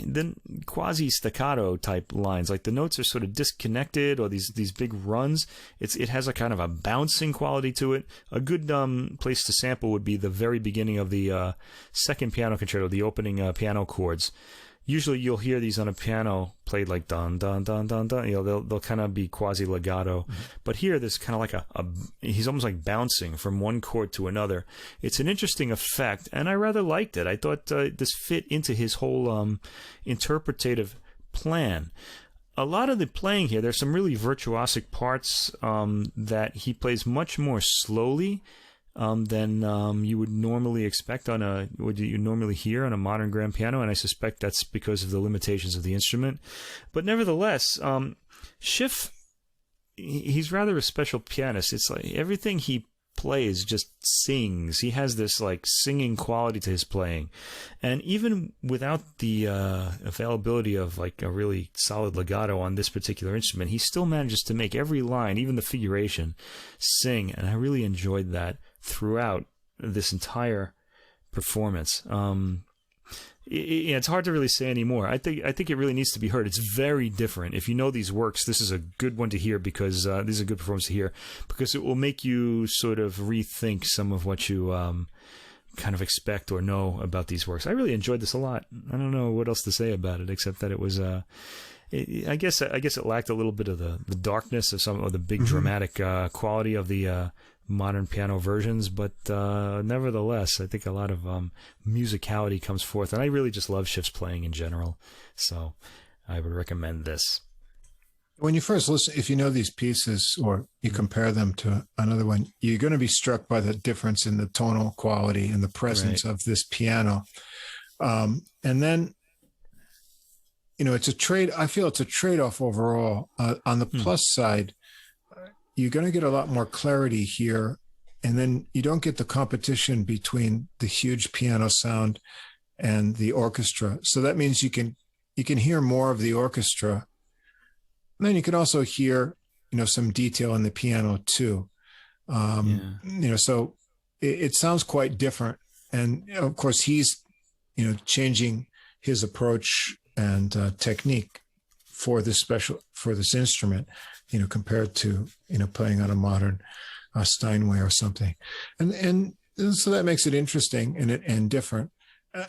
Speaker 2: then quasi staccato type lines. Like the notes are sort of disconnected, or these big runs. It has a kind of a bouncing quality to it. A good place to sample would be the very beginning of the second piano concerto, the opening piano chords. Usually you'll hear these on a piano played like dun dun dun dun dun. You know, they'll kind of be quasi legato. But here there's kind of like he's almost like bouncing from one chord to another. It's an interesting effect, and I rather liked it. I thought this fit into his whole interpretative plan. A lot of the playing here, there's some really virtuosic parts that he plays much more slowly than you would normally expect what you normally hear on a modern grand piano, and I suspect that's because of the limitations of the instrument. But nevertheless, Schiff, he's rather a special pianist. It's like everything he plays just sings. He has this like singing quality to his playing, and even without the availability of like a really solid legato on this particular instrument, he still manages to make every line, even the figuration, sing, and I really enjoyed that throughout this entire performance. It's hard to really say anymore. I think it really needs to be heard. It's very different. If you know these works, this is a good one to hear, because this is a good performance to hear, because it will make you sort of rethink some of what you kind of expect or know about these works. I really enjoyed this a lot. I don't know what else to say about it, except that it was I guess it lacked a little bit of the darkness of some of the big dramatic quality of the modern piano versions, but nevertheless, I think a lot of musicality comes forth, and I really just love Schiff's playing in general, so I would recommend this.
Speaker 1: When you first listen, if you know these pieces or you compare them to another one, you're going to be struck by the difference in the tonal quality and the presence of this piano. And then, it's a trade. I feel it's a trade-off overall. On the plus side, you're going to get a lot more clarity here, and then you don't get the competition between the huge piano sound and the orchestra. So that means you can hear more of the orchestra. And then you can also hear, some detail in the piano too. So it sounds quite different. And of course he's, changing his approach and technique for this instrument, compared to, playing on a modern Steinway or something. And so that makes it interesting and different.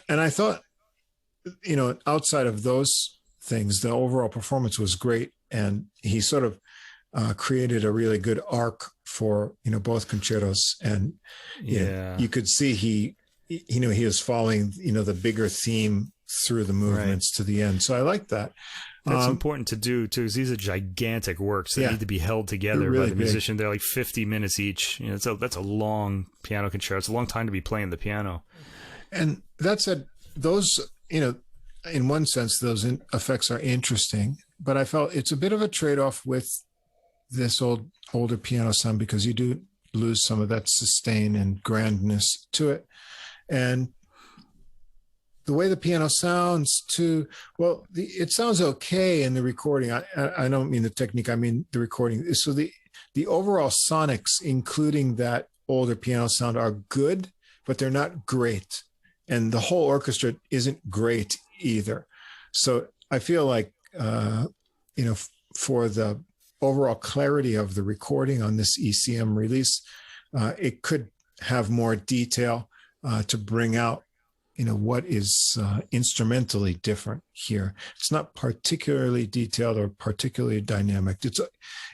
Speaker 1: And I thought, outside of those things, the overall performance was great. And he sort of created a really good arc for, both concertos. And you could see he was following, the bigger theme through the movements to the end. So I like that.
Speaker 2: That's important to do too, because these are gigantic works that need to be held together by the musician. They're like 50 minutes each. That's a long piano concerto. It's a long time to be playing the piano. And
Speaker 1: that said, those, in one sense, those effects are interesting, but I felt it's a bit of a trade-off with this older piano sound, because you do lose some of that sustain and grandness to it. And the way the piano sounds too, it sounds okay in the recording. I don't mean the technique, I mean the recording. So the overall sonics, including that older piano sound, are good, but they're not great. And the whole orchestra isn't great either. So I feel like, for the overall clarity of the recording on this ECM release, it could have more detail to bring out, what is instrumentally different here. It's not particularly detailed or particularly dynamic.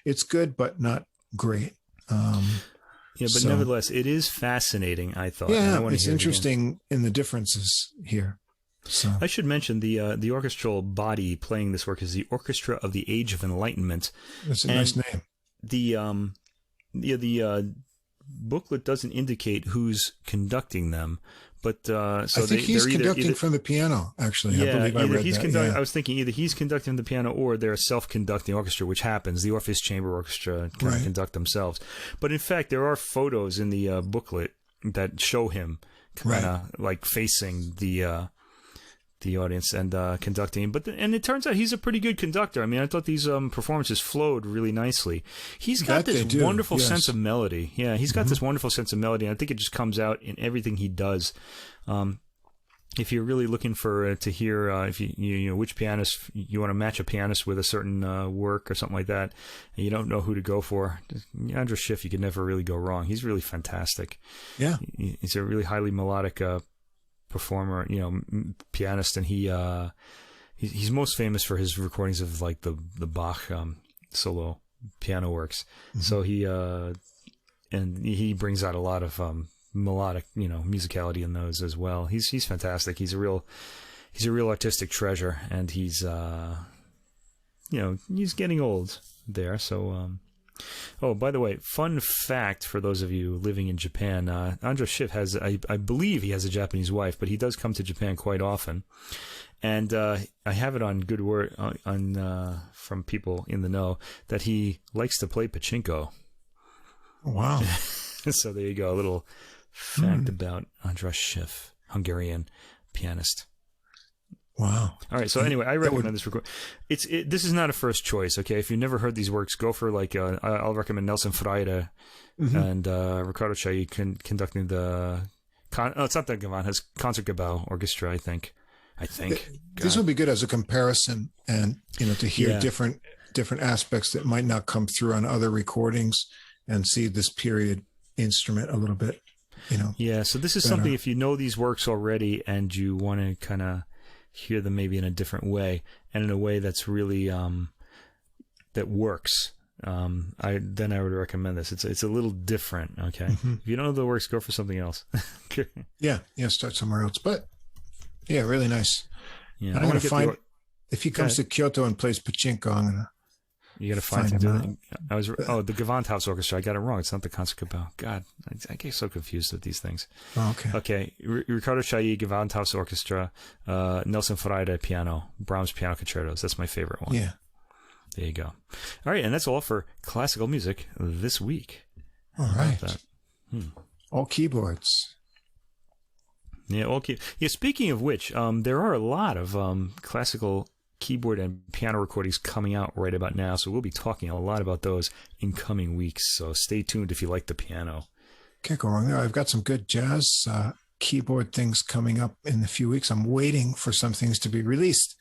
Speaker 1: It's good, but not great.
Speaker 2: But nevertheless, it is fascinating, I thought.
Speaker 1: Yeah, it's interesting in the differences here. So
Speaker 2: I should mention the orchestral body playing this work is the Orchestra of the Age of Enlightenment.
Speaker 1: That's a nice name.
Speaker 2: The booklet doesn't indicate who's conducting them, but
Speaker 1: I think he's conducting from the piano. Actually,
Speaker 2: yeah,
Speaker 1: I believe I read that. Yeah.
Speaker 2: I was thinking either he's conducting the piano or they're a self-conducting orchestra, which happens. The Orpheus Chamber Orchestra can conduct themselves, but in fact, there are photos in the booklet that show him kind of like facing the audience and conducting. And it turns out he's a pretty good conductor. I mean, I thought these performances flowed really nicely. He's got this wonderful sense of melody. Yeah, he's got this wonderful sense of melody, and I think it just comes out in everything he does. If you're really looking for to hear if you which pianist you want to match a pianist with a certain work or something like that, and you don't know who to go for, András Schiff, you can never really go wrong. He's really fantastic. Yeah, he's a really highly melodic performer, pianist, and he's most famous for his recordings of like the Bach solo piano works. So he brings out a lot of melodic, musicality in those as well. He's fantastic. He's a real artistic treasure, and he's he's getting old there. So oh, by the way, fun fact for those of you living in Japan, András Schiff has, I believe he has a Japanese wife, but he does come to Japan quite often. And I have it on good word from people in the know that he likes to play pachinko.
Speaker 1: Wow.
Speaker 2: So there you go, a little fact about András Schiff, Hungarian pianist.
Speaker 1: Wow.
Speaker 2: All right. So anyway, I recommend this record. This is not a first choice. Okay. If you've never heard these works, go for I'll recommend Nelson Freire and Ricardo Chailly conducting the it's not the Guthmann, it's Concertgebouw Orchestra, I think.
Speaker 1: This would be good as a comparison, and to hear different aspects that might not come through on other recordings, and see this period instrument a little bit.
Speaker 2: Yeah. So this is something, if you know these works already and you want to kind of hear them maybe in a different way, and in a way that's really that works. I would recommend this. It's a little different. Okay, if you don't know the works, go for something else.
Speaker 1: Yeah, start somewhere else. But yeah, really nice.
Speaker 2: Yeah,
Speaker 1: I'm gonna find if he comes to Kyoto and plays pachinko. I'm gonna.
Speaker 2: You got to find him. The Gewandhaus Orchestra. I got it wrong. It's not the Concertgebouw. God, I get so confused with these things.
Speaker 1: Oh, okay.
Speaker 2: Okay. Ricardo Chailly, Gewandhaus Orchestra, Nelson Freire piano, Brahms piano concertos. That's my favorite one.
Speaker 1: Yeah.
Speaker 2: There you go. All right, and that's all for classical music this week.
Speaker 1: All right. All keyboards.
Speaker 2: Yeah, speaking of which, there are a lot of classical keyboard and piano recordings coming out right about now, so we'll be talking a lot about those in coming weeks, so stay tuned if you like the piano.
Speaker 1: Can't go wrong there. I've got some good jazz keyboard things coming up in a few weeks. I'm waiting for some things to be released.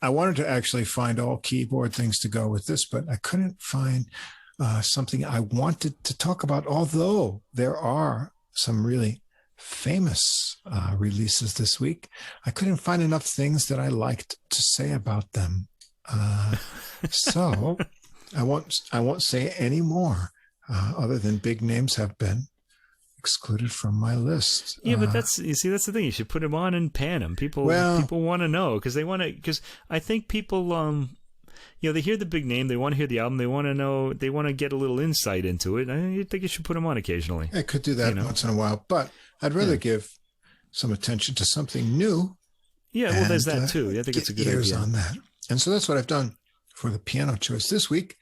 Speaker 1: I wanted to actually find all keyboard things to go with this, but I couldn't find something I wanted to talk about, although there are some really famous releases this week. I couldn't find enough things that I liked to say about them, so I won't say any more. Other than big names have been excluded from my list.
Speaker 2: Yeah, but that's the thing. You should put them on and pan them. People want to know because I think people they hear the big name, they want to hear the album, they want to know, they want to get a little insight into it. I think you should put them on occasionally.
Speaker 1: I could do that once in a while, but I'd rather give some attention to something new.
Speaker 2: Yeah, well, there's that too. I think it's a good idea
Speaker 1: on that. And so that's what I've done for the piano choice this week.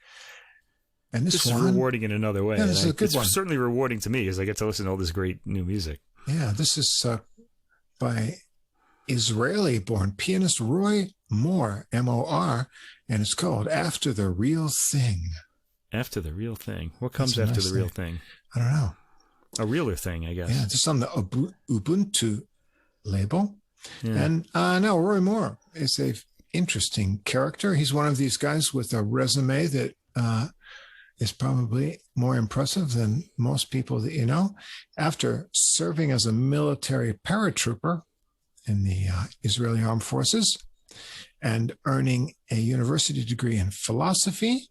Speaker 1: And this
Speaker 2: is rewarding in another way.
Speaker 1: Yeah, this is a good one.
Speaker 2: It's certainly rewarding to me because I get to listen to all this great new music.
Speaker 1: Yeah, this is by Israeli-born pianist Roy Moore, M-O-R, and it's called After the Real Thing.
Speaker 2: After the Real Thing. What comes after the real thing?
Speaker 1: I don't know.
Speaker 2: A realer thing, I guess.
Speaker 1: Yeah, this is on the Ubuntu label. Yeah. And now Roy Moore is an interesting character. He's one of these guys with a resume that is probably more impressive than most people that you know. After serving as a military paratrooper in the Israeli Armed Forces and earning a university degree in philosophy.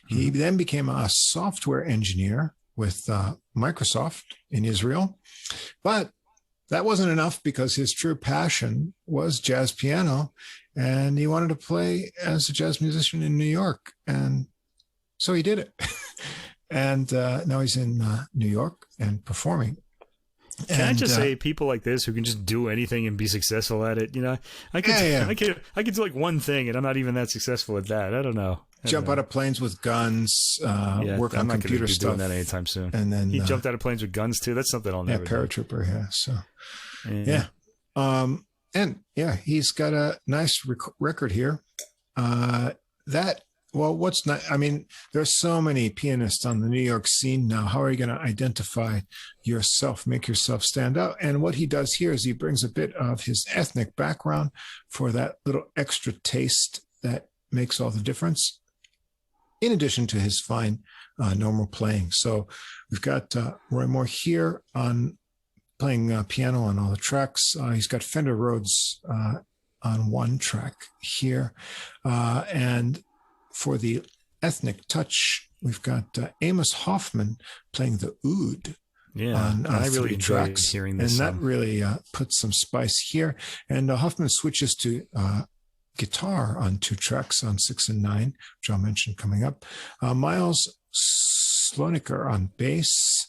Speaker 1: He then became a software engineer with Microsoft in Israel. But that wasn't enough because his true passion was jazz piano, and he wanted to play as a jazz musician in New York. And so he did it. And now he's in New York and performing.
Speaker 2: Can I just say, people like this who can just do anything and be successful at it, I could do like one thing, and I'm not even that successful at that. I don't know.
Speaker 1: Jump out of planes with guns, work on computer stuff.
Speaker 2: I'm not going to be doing that anytime soon.
Speaker 1: And then
Speaker 2: he jumped out of planes with guns too. That's something I'll never do.
Speaker 1: Paratrooper. Yeah. So, and he's got a nice record here. What's not? I mean, there's so many pianists on the New York scene now. How are you going to identify yourself, make yourself stand out? And what he does here is he brings a bit of his ethnic background for that little extra taste that makes all the difference, in addition to his fine normal playing. So we've got Roy Moore here on playing piano on all the tracks. He's got Fender Rhodes on one track here. And for the ethnic touch, we've got Amos Hoffman playing the oud on
Speaker 2: I really
Speaker 1: 3
Speaker 2: enjoy
Speaker 1: tracks.
Speaker 2: hearing this.
Speaker 1: And that really puts some spice here. And Hoffman switches to guitar on 2 tracks on 6 and 9, which I'll mention coming up. Miles Sloniker on bass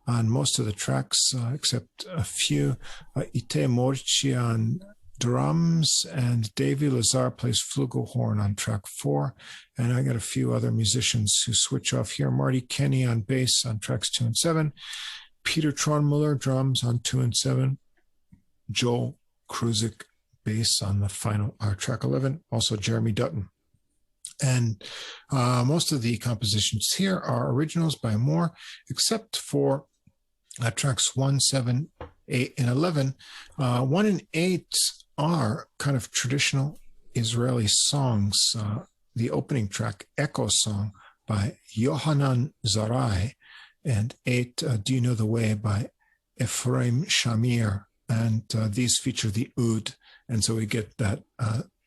Speaker 1: on most of the tracks, except a few. Ite Morci on drums, and Davey Lazar plays flugelhorn on track 4. And I got a few other musicians who switch off here. Marty Kenny on bass on tracks 2 and 7. Peter Tronmuller drums on 2 and 7. Joel Kruzik bass on the final track 11. Also Jeremy Dutton. And most of the compositions here are originals by Moore, except for tracks 1, 7, 8, and 11. 1 and 8 are kind of traditional Israeli songs. The opening track, Echo Song by Yohanan Zarai, and 8, Do You Know the Way by Ephraim Shamir. And these feature the oud. And so we get that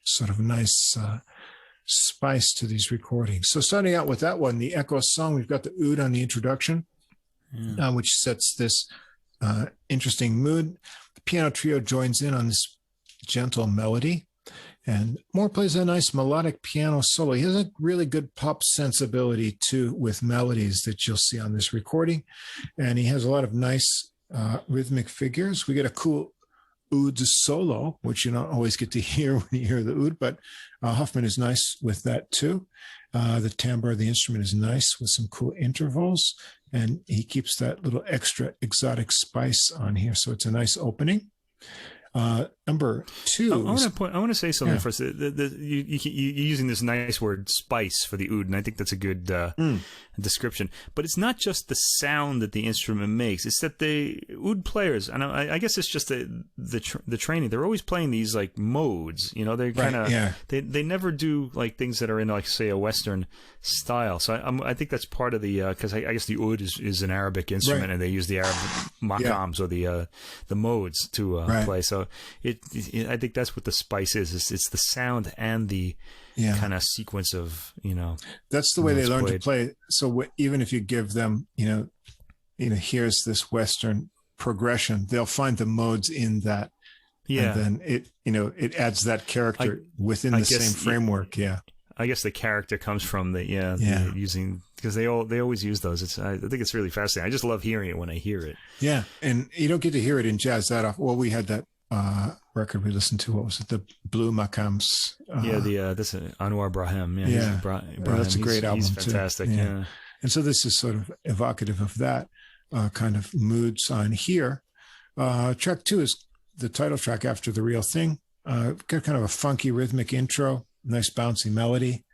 Speaker 1: sort of nice spice to these recordings. So starting out with that one, the Echo Song, we've got the oud on the introduction, which sets this interesting mood. The piano trio joins in on this gentle melody, and Moore plays a nice melodic piano solo. He has a really good pop sensibility too, with melodies that you'll see on this recording, and he has a lot of nice rhythmic figures. We get a cool oud solo, which you don't always get to hear when you hear the oud, but Hoffman is nice with that too. The timbre of the instrument is nice with some cool intervals, and he keeps that little extra exotic spice on here, so it's a nice opening. Number 2.
Speaker 2: I want to say something first. You're using this nice word "spice" for the oud, and I think that's a good description. But it's not just the sound that the instrument makes; it's that the oud players, and I guess it's just the training. They're always playing these like modes. They kind of they never do like things that are in like say a Western style. So I think that's part of the because I guess the oud is an Arabic instrument, and they use the Arab maqams or the modes to play. So I think that's what the spice is. It's the sound and the kind of sequence of
Speaker 1: That's the way they learn to play. So even if you give them here's this Western progression, they'll find the modes in that. Yeah, and then it adds that character within the same framework. Yeah.
Speaker 2: I guess the character comes from the using, because they always use those. I think it's really fascinating. I just love hearing it when I hear it.
Speaker 1: Yeah, and you don't get to hear it in jazz that often. Well, we had that record we listened to. What was it? The Blue Makams.
Speaker 2: This Anwar Brahim.
Speaker 1: Brahim. That's a great album.
Speaker 2: He's fantastic. Too. Yeah.
Speaker 1: And so this is sort of evocative of that kind of mood sign here. Track 2 is the title track, After the Real Thing. Got kind of a funky rhythmic intro. Nice bouncy melody,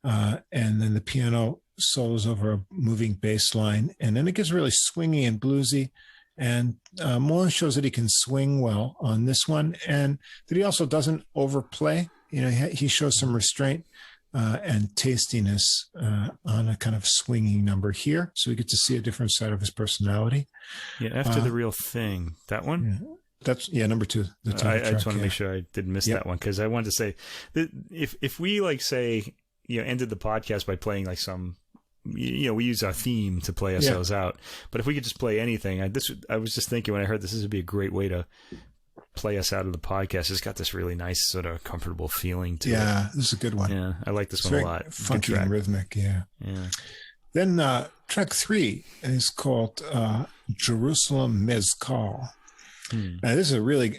Speaker 1: and then the piano solos over a moving bass line, and then it gets really swingy and bluesy, and Moore shows that he can swing well on this one, and that he also doesn't overplay. He shows some restraint and tastiness on a kind of swinging number here, so we get to see a different side of his personality.
Speaker 2: After the Real Thing, that one.
Speaker 1: That's number 2. The title track,
Speaker 2: I just want to make sure I didn't miss that one, because I wanted to say that if we like say ended the podcast by playing like some we use our theme to play ourselves out, but if we could just play anything, I was just thinking when I heard this would be a great way to play us out of the podcast. It's got this really nice sort of comfortable feeling to it. Yeah,
Speaker 1: this is a good one.
Speaker 2: Yeah, I like this one a lot.
Speaker 1: Funky and rhythmic. Yeah. Then track 3 is called Jerusalem Mezcal. Now, this is a really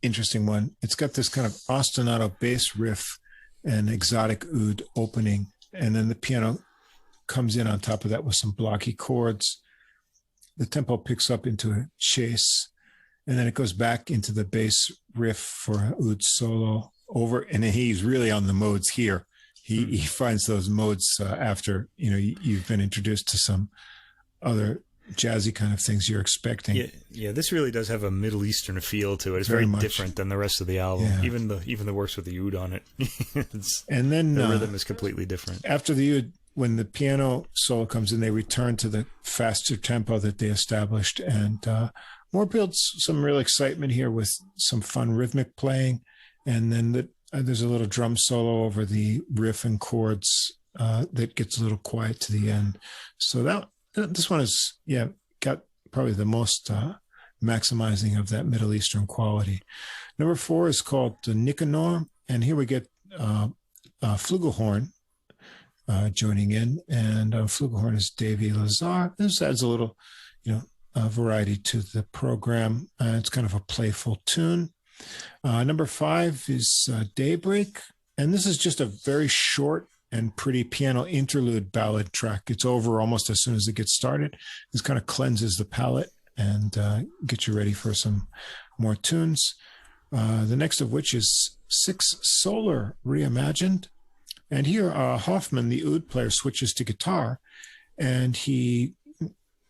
Speaker 1: interesting one. It's got this kind of ostinato bass riff and exotic oud opening, and then the piano comes in on top of that with some blocky chords. The tempo picks up into a chase, and then it goes back into the bass riff for oud solo over, and then he's really on the modes here. He finds those modes after you've been introduced to some other jazzy kind of things you're expecting.
Speaker 2: Yeah. This really does have a Middle Eastern feel to it. It's very different than the rest of the album. Yeah. Even the works with the oud on it.
Speaker 1: And then
Speaker 2: the rhythm is completely different.
Speaker 1: After the oud, when the piano solo comes in, they return to the faster tempo that they established, and Moore builds some real excitement here with some fun rhythmic playing, and then there's a little drum solo over the riff and chords that gets a little quiet to the end. So this one is, got probably the most maximizing of that Middle Eastern quality. Number 4 is called Nicanor, and here we get flugelhorn joining in, and flugelhorn is Davy Lazar. This adds a little, variety to the program. It's kind of a playful tune. Number 5 is Daybreak, and this is just a very short and pretty piano interlude ballad track. It's over almost as soon as it gets started. This kind of cleanses the palate and gets you ready for some more tunes. The next of which is 6 Solar Reimagined. And here Hoffman, the oud player, switches to guitar, and he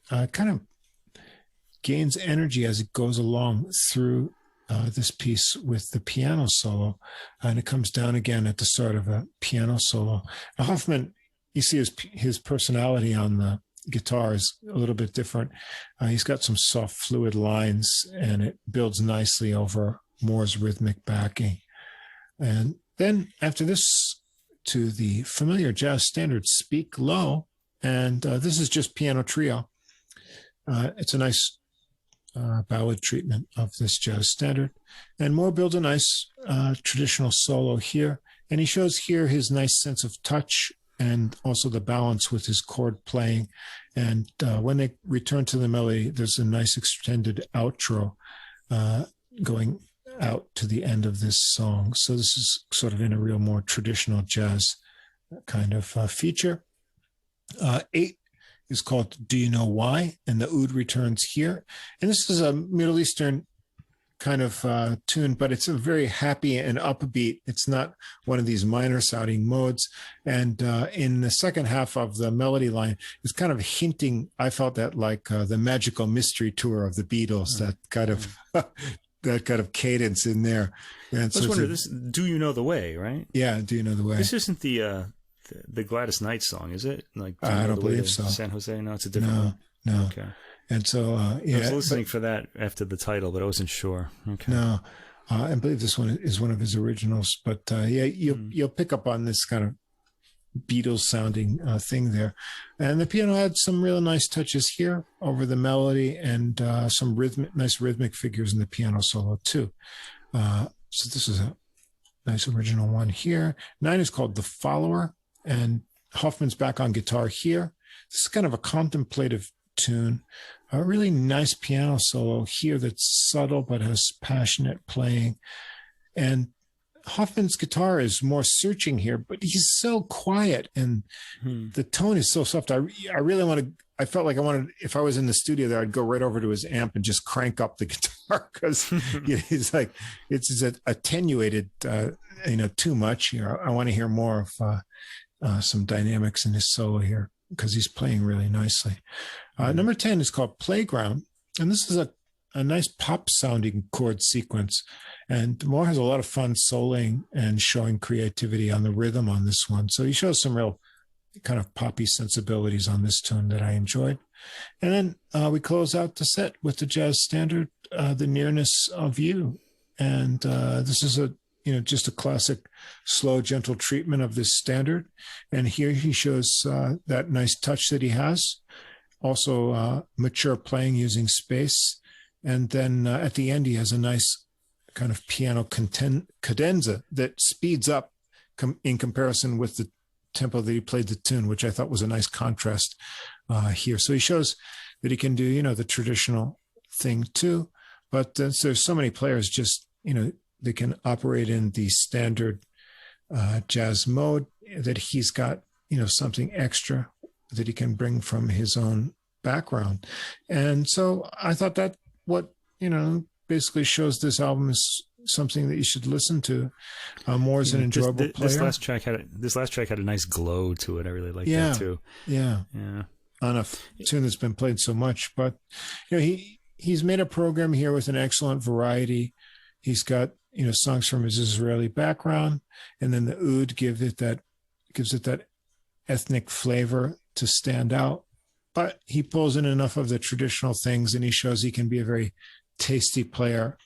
Speaker 1: kind of gains energy as it goes along through this piece with the piano solo, and it comes down again at the start of a piano solo. Now, Hoffman, you see his personality on the guitar is a little bit different. He's got some soft fluid lines, and it builds nicely over Moore's rhythmic backing. And then after this, to the familiar jazz standard Speak Low, and this is just piano trio. It's a nice ballad treatment of this jazz standard, and Moore builds a nice traditional solo here, and he shows here his nice sense of touch and also the balance with his chord playing. And when they return to the melody, there's a nice extended outro going out to the end of this song. So this is sort of in a real more traditional jazz kind of feature. 8 is called Do You Know Why? And the oud returns here. And this is a Middle Eastern kind of tune, but it's a very happy and upbeat. It's not one of these minor sounding modes. And in the second half of the melody line, it's kind of hinting, I felt that like the Magical Mystery Tour of the Beatles, that kind of that kind of cadence in there. And
Speaker 2: I was wondering, this Do You Know the Way, right?
Speaker 1: Yeah, Do You Know the Way.
Speaker 2: This isn't the Gladys Knight song, is it? Like
Speaker 1: I don't believe so.
Speaker 2: San Jose? No, it's a different one.
Speaker 1: No.
Speaker 2: Okay.
Speaker 1: And so,
Speaker 2: I was listening for that after the title, but I wasn't sure. Okay.
Speaker 1: No, I believe this one is one of his originals. But you'll pick up on this kind of Beatles sounding thing there. And the piano had some real nice touches here over the melody, and some nice rhythmic figures in the piano solo too. So this is a nice original one here. 9 is called The Follower, and Hoffman's back on guitar here. This is kind of a contemplative tune. A really nice piano solo here that's subtle but has passionate playing. And Hoffman's guitar is more searching here, but he's so quiet, and the tone is so soft. I really want to, I felt like I wanted, if I was in the studio there, I'd go right over to his amp and just crank up the guitar, because it's like, it's attenuated, too much here. I want to hear more of some dynamics in his solo here, because he's playing really nicely. Number 10 is called Playground, and this is a nice pop sounding chord sequence, and Moore has a lot of fun soloing and showing creativity on the rhythm on this one. So he shows some real kind of poppy sensibilities on this tune that I enjoyed. And then we close out the set with the jazz standard, The Nearness of You. And this is just a classic, slow, gentle treatment of this standard. And here he shows that nice touch that he has. Also mature playing using space. And then at the end, he has a nice kind of piano cadenza that speeds up in comparison with the tempo that he played the tune, which I thought was a nice contrast here. So he shows that he can do, the traditional thing too. But there's so many players just, they can operate in the standard jazz mode, that he's got, something extra that he can bring from his own background. And so I thought that what, basically shows this album is something that you should listen to more as an enjoyable player.
Speaker 2: This last track had a nice glow to it. I really like that too.
Speaker 1: Yeah. On a tune that's been played so much, but he's made a program here with an excellent variety. He's got songs from his Israeli background, and then the oud gives it that ethnic flavor to stand out. But he pulls in enough of the traditional things, and he shows he can be a very tasty player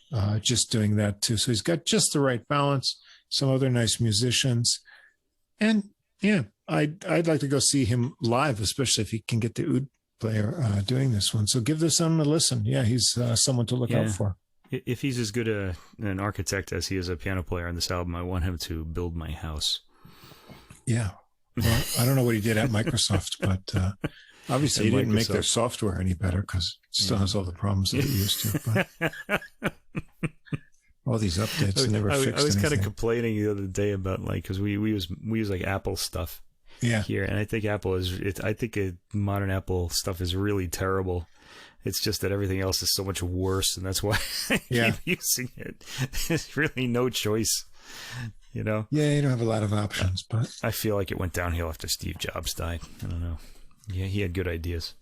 Speaker 1: just doing that too. So he's got just the right balance. Some other nice musicians, and I'd like to go see him live, especially if he can get the oud player doing this one. So give this one a listen. Yeah, he's someone to look out for.
Speaker 2: If he's as good an architect as he is a piano player on this album, I want him to build my house.
Speaker 1: Yeah. Well, I don't know what he did at Microsoft, but obviously he didn't make their software any better because it still has all the problems that it used to. But all these updates never fixed anything.
Speaker 2: I was kind of complaining the other day about because we use like Apple stuff here, and I think I think modern Apple stuff is really terrible. It's just that everything else is so much worse, and that's why I keep using it. There's really no choice, Yeah,
Speaker 1: you don't have a lot of options, but
Speaker 2: I feel like it went downhill after Steve Jobs died. I don't know. Yeah, he had good ideas.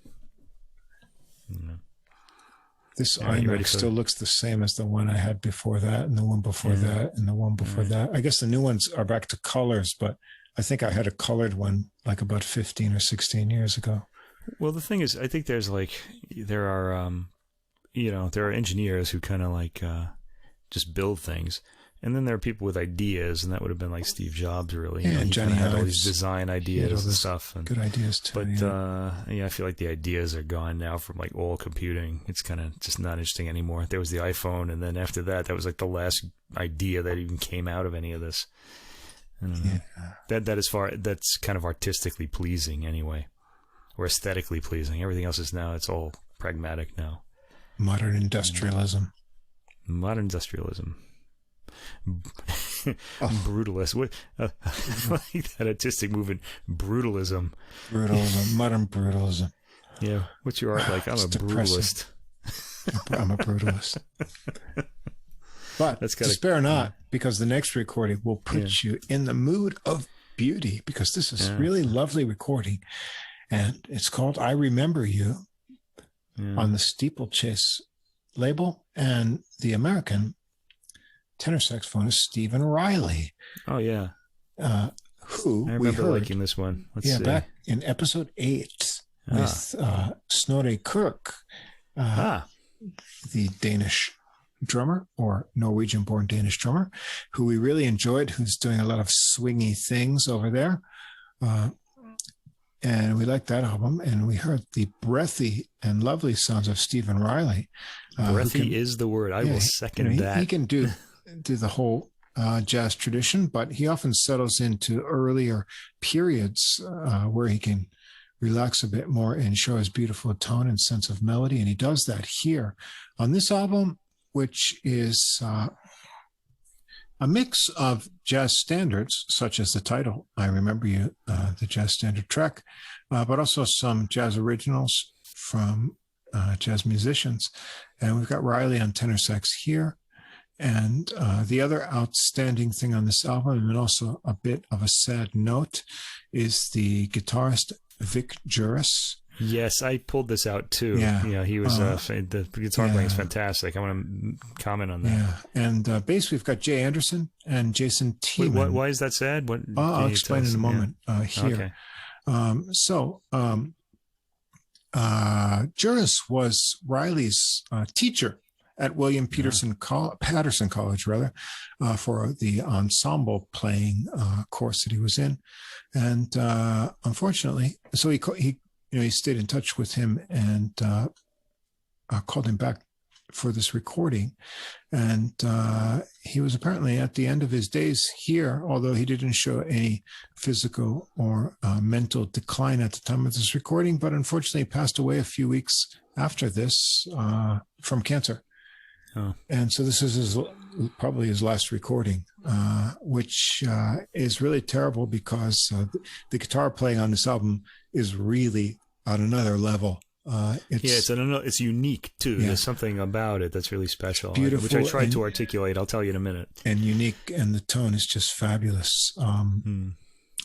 Speaker 1: This iMac still looks the same as the one I had before that, and the one before that, and the one before that. I guess the new ones are back to colors, but I think I had a colored one like about 15 or 16 years ago.
Speaker 2: Well, the thing is, I think there are engineers who kind of just build things. And then there are people with ideas, and that would have been like Steve Jobs, really.
Speaker 1: And Johnny
Speaker 2: had all these design ideas and stuff. And,
Speaker 1: good ideas, too.
Speaker 2: But, I feel like the ideas are gone now from, all computing. It's kind of just not interesting anymore. There was the iPhone, and then after that was, the last idea that even came out of any of this. I don't know. That's kind of artistically pleasing, anyway. Or aesthetically pleasing. Everything else is now, it's all pragmatic now.
Speaker 1: Modern industrialism.
Speaker 2: Brutalist. What? Like that artistic movement. Brutalism.
Speaker 1: Modern brutalism.
Speaker 2: Yeah. What's your art like? I'm a brutalist.
Speaker 1: I'm a brutalist. But spare not, because the next recording will put you in the mood of beauty, because this is really lovely recording. And it's called I Remember You on the Steeplechase label. And the American tenor saxophonist Stephen Riley.
Speaker 2: Oh, yeah.
Speaker 1: Who
Speaker 2: I remember liking this one. Let's see.
Speaker 1: Back in episode 8 with Snorre Kirk, the Danish drummer, or Norwegian-born Danish drummer, who we really enjoyed, who's doing a lot of swingy things over there. And we liked that album, and we heard the breathy and lovely sounds of Stephen Riley.
Speaker 2: Breathy is the word. I will second that.
Speaker 1: He can do the whole jazz tradition, but he often settles into earlier periods where he can relax a bit more and show his beautiful tone and sense of melody. And he does that here on this album, which is a mix of jazz standards, such as the title, I Remember You, the jazz standard track, but also some jazz originals from jazz musicians. And we've got Riley on tenor sax here. And the other outstanding thing on this album, and also a bit of a sad note, is the guitarist Vic Juris.
Speaker 2: Yes, I pulled this out too. Yeah, he was the guitar playing is fantastic. I want to comment on that.
Speaker 1: Yeah, and bass we've got Jay Anderson and Jason Tiemann.
Speaker 2: Why is that sad?
Speaker 1: I'll explain in a moment here. Okay. Juris was Riley's teacher at William Patterson College, for the ensemble playing course that he was in, and unfortunately, so he stayed in touch with him and called him back for this recording, and he was apparently at the end of his days here, although he didn't show any physical or mental decline at the time of this recording, but unfortunately passed away a few weeks after this from cancer. Oh. And so this is probably his last recording, which is really terrible because the guitar playing on this album is really on another level.
Speaker 2: It's unique too. Yeah. There's something about it that's really special, beautiful, which I tried to articulate. I'll tell you in a minute.
Speaker 1: And unique, and the tone is just fabulous.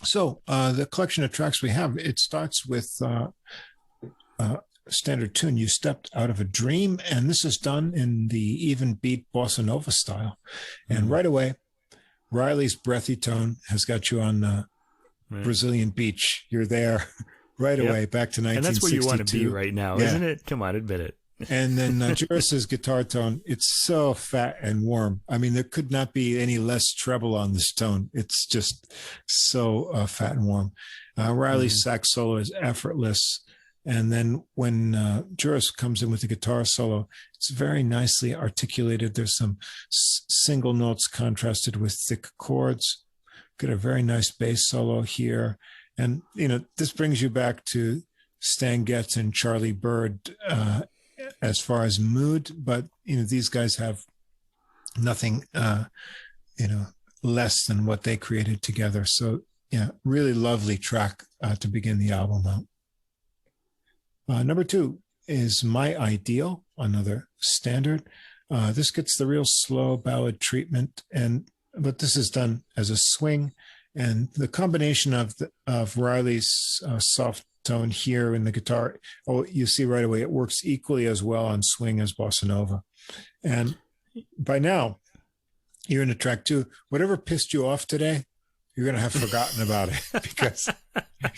Speaker 1: So the collection of tracks we have, it starts with standard tune, "You Stepped Out of a Dream," and this is done in the even beat bossa nova style. And right away, Riley's breathy tone has got you on the Brazilian beach. You're there. Right away, back to 1962.
Speaker 2: And that's where you want to be right now, isn't it? Come on, admit it.
Speaker 1: And then Juris's guitar tone, it's so fat and warm. I mean, there could not be any less treble on this tone. It's just so fat and warm. Riley's sax solo is effortless. And then when Juris comes in with the guitar solo, it's very nicely articulated. There's some single notes contrasted with thick chords. Got a very nice bass solo here. And, this brings you back to Stan Getz and Charlie Bird as far as mood. But, these guys have nothing, less than what they created together. So, really lovely track to begin the album out. Number 2 is My Ideal, another standard. This gets the real slow ballad treatment, but this is done as a swing. And the combination of Riley's soft tone here in the guitar, you see right away, it works equally as well on swing as bossa nova. And by now, you're into track 2. Whatever pissed you off today, you're going to have forgotten about it because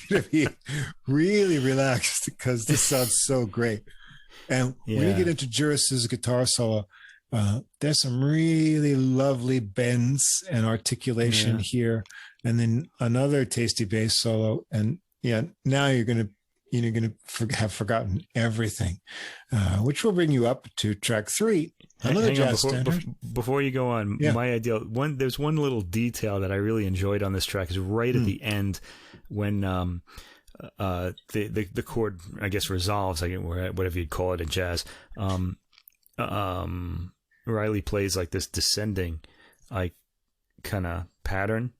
Speaker 1: you're going to be really relaxed because this sounds so great. And when you get into Juris's guitar solo, there's some really lovely bends and articulation here. And then another tasty bass solo, and now you're gonna have forgotten everything, which will bring you up to track 3, another jazz standard.
Speaker 2: Before you go on, My Ideal. There's one little detail that I really enjoyed on this track is right at the end when the chord, I guess, resolves, whatever you'd call it in jazz. Riley plays like this descending, kind of pattern.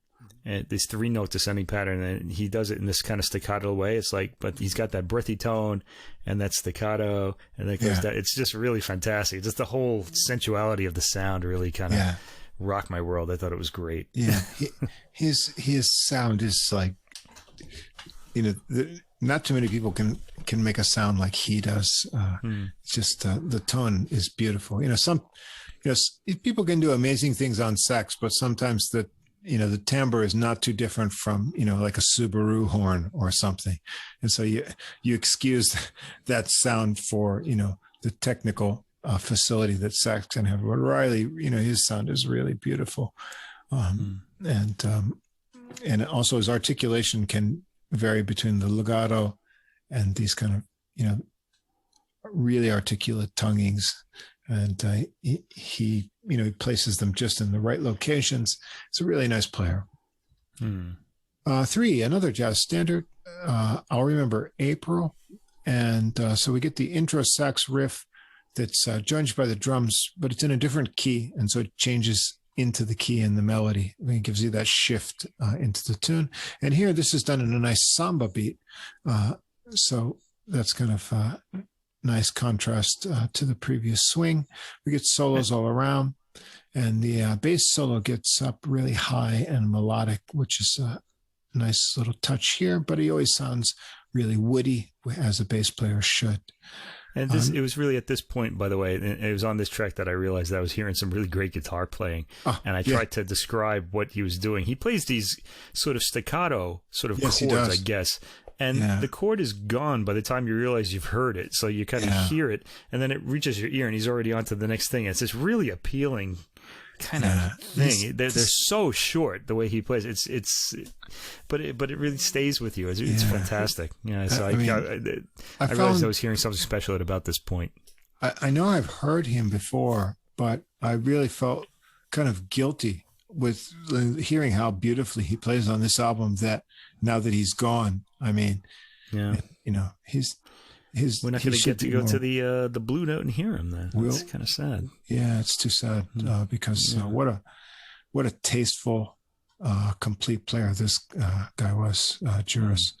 Speaker 2: And this 3-note descending pattern, and he does it in this kind of staccato way. It's but he's got that breathy tone and that staccato, and that goes down. It's just really fantastic. Just the whole sensuality of the sound really kind of rocked my world. I thought it was great. Yeah,
Speaker 1: his sound is not too many people can make a sound like he does. Just the tone is beautiful. Some people can do amazing things on sax, but sometimes the timbre is not too different from, like a Subaru horn or something. And so you excuse that sound for, the technical facility that sax can have. But Riley, his sound is really beautiful. And also his articulation can vary between the legato and these kind of, really articulate tonguings. And he places them just in the right locations. It's a really nice player. 3, another jazz standard. I'll Remember April. And so we get the intro sax riff that's joined by the drums, but it's in a different key. And so it changes into the key in the melody. It gives you that shift into the tune. And here, this is done in a nice samba beat. So that's kind of nice contrast to the previous swing. We get solos all around, and the bass solo gets up really high and melodic, which is a nice little touch here, but he always sounds really woody, as a bass player should.
Speaker 2: And it was really at this point, by the way, it was on this track that I realized that I was hearing some really great guitar playing. And I tried to describe what he was doing. He plays these sort of staccato sort of chords, I guess. And the chord is gone by the time you realize you've heard it. So you kind of hear it, and then it reaches your ear, and he's already on to the next thing. It's this really appealing kind of thing. They're so short the way he plays. But it really stays with you. It's fantastic. Yeah. So I realized I was hearing something special at about this point.
Speaker 1: I know I've heard him before, but I really felt kind of guilty with hearing how beautifully he plays on this album. That now that he's gone, I mean, you know, we're not going to get to go to the Blue Note and hear him then. It's kind of sad. Yeah, it's too sad because what a tasteful, complete player this guy was, Juris.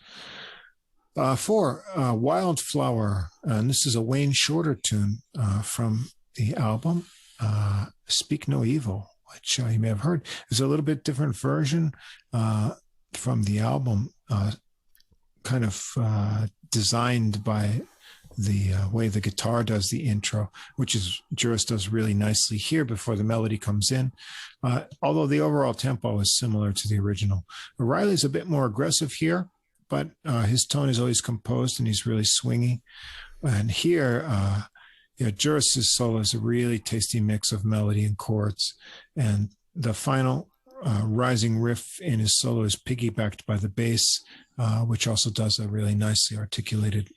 Speaker 1: 4, Wildflower, and this is a Wayne Shorter tune from the album Speak No Evil, which you may have heard. It's a little bit different version from the album, kind of designed by the way the guitar does the intro, which is Juris does really nicely here before the melody comes in, although the overall tempo is similar to the original. Riley's a bit more aggressive here, but his tone is always composed and he's really swingy. And here, Juris's solo is a really tasty mix of melody and chords, and the final rising riff in his solo is piggybacked by the bass, which also does a really nicely articulated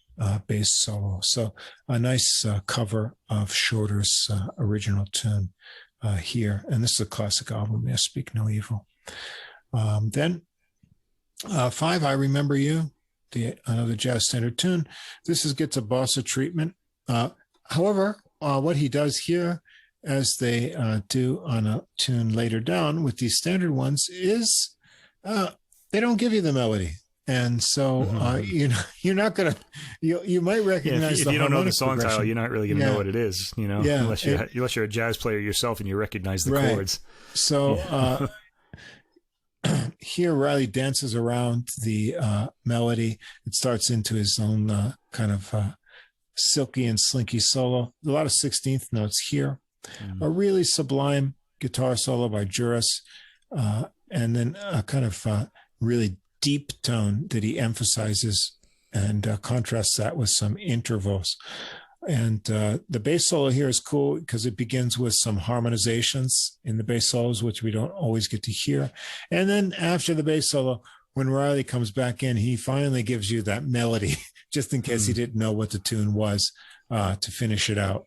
Speaker 1: bass solo. So a nice cover of Shorter's original tune here. And this is a classic album, Speak No Evil. Then 5, I Remember You, another jazz standard tune. This gets a bossa treatment. However, what he does here, as they do on a tune later down with these standard ones, is they don't give you the melody. And so you're not going to, you might recognize
Speaker 2: if you don't know the song title, you're not really going to know what it is, unless you're a jazz player yourself and you recognize the chords.
Speaker 1: So here Riley dances around the melody. It starts into his own kind of silky and slinky solo. A lot of 16th notes here. A really sublime guitar solo by Juris, and then a kind of really deep tone that he emphasizes and contrasts that with some intervals. And the bass solo here is cool because it begins with some harmonizations in the bass solos, which we don't always get to hear. And then after the bass solo, when Riley comes back in, he finally gives you that melody, just in case he didn't know what the tune was, to finish it out.